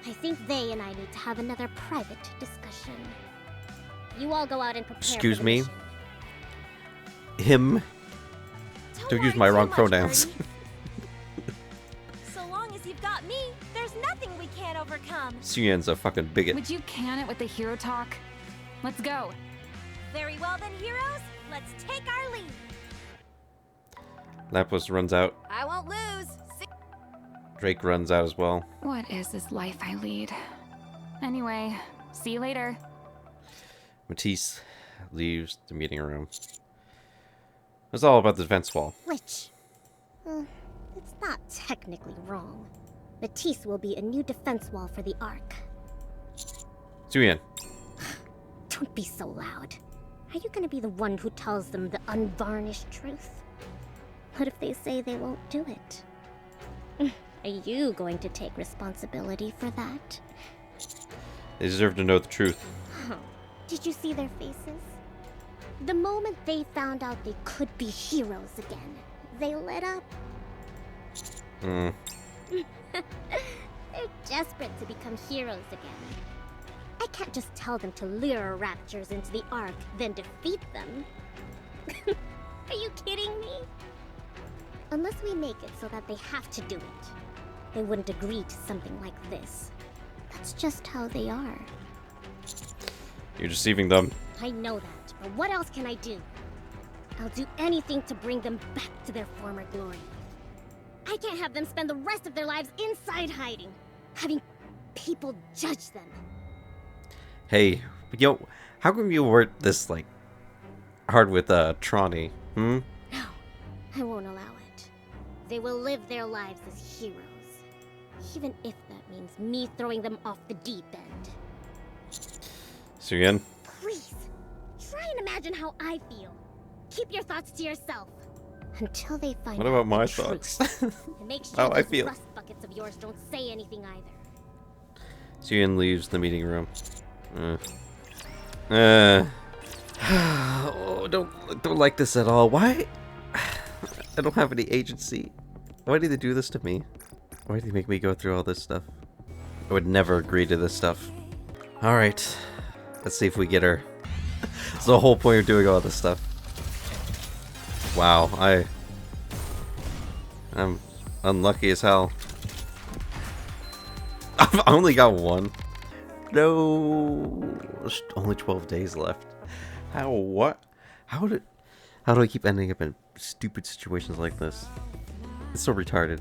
I think they and I need to have another private discussion. You all go out and prepare. Excuse for the me? mission. Him. Don't use my wrong pronouns. So long as you've got me, there's nothing we can't overcome. Suyen's a fucking bigot. Would you can it with the hero talk? Let's go. Very well then, heroes. Let's take our lead. Lapis runs out. I won't lose. Drake runs out as well. What is this life I lead? Anyway, see you later. Matisse leaves the meeting room. It's all about the defense wall. Which, it's not technically wrong. Matisse will be a new defense wall for the Ark. Suyen. Don't be so loud. Are you gonna be the one who tells them the unvarnished truth? What if they say they won't do it? Are you going to take responsibility for that? They deserve to know the truth. Did you see their faces? The moment they found out they could be heroes again, they lit up. They're desperate to become heroes again. I can't just tell them to lure raptures into the Ark, then defeat them. Are you kidding me? Unless we make it so that they have to do it, they wouldn't agree to something like this. That's just how they are. You're deceiving them. I know that, but what else can I do? I'll do anything to bring them back to their former glory. I can't have them spend the rest of their lives inside hiding, having people judge them. Hey, yo, how come you weren't this, like, hard with, Tronny? No, I won't allow it. They will live their lives as heroes, even if that means me throwing them off the deep end. Suyen? Please, try and imagine how I feel. Keep your thoughts to yourself. Until they find What out about my the truth. thoughts? And make sure How I those feel. rust buckets of yours don't say anything either. Suyen leaves the meeting room. Oh, don't like this at all. Why? I don't have any agency. Why do they do this to me? Why do they make me go through all this stuff? I would never agree to this stuff. Alright. Let's see if we get her. That's the whole point of doing all this stuff. Wow, I'm unlucky as hell. I've only got one. No, there's only 12 days left. What? How do I keep ending up in stupid situations like this? It's so retarded.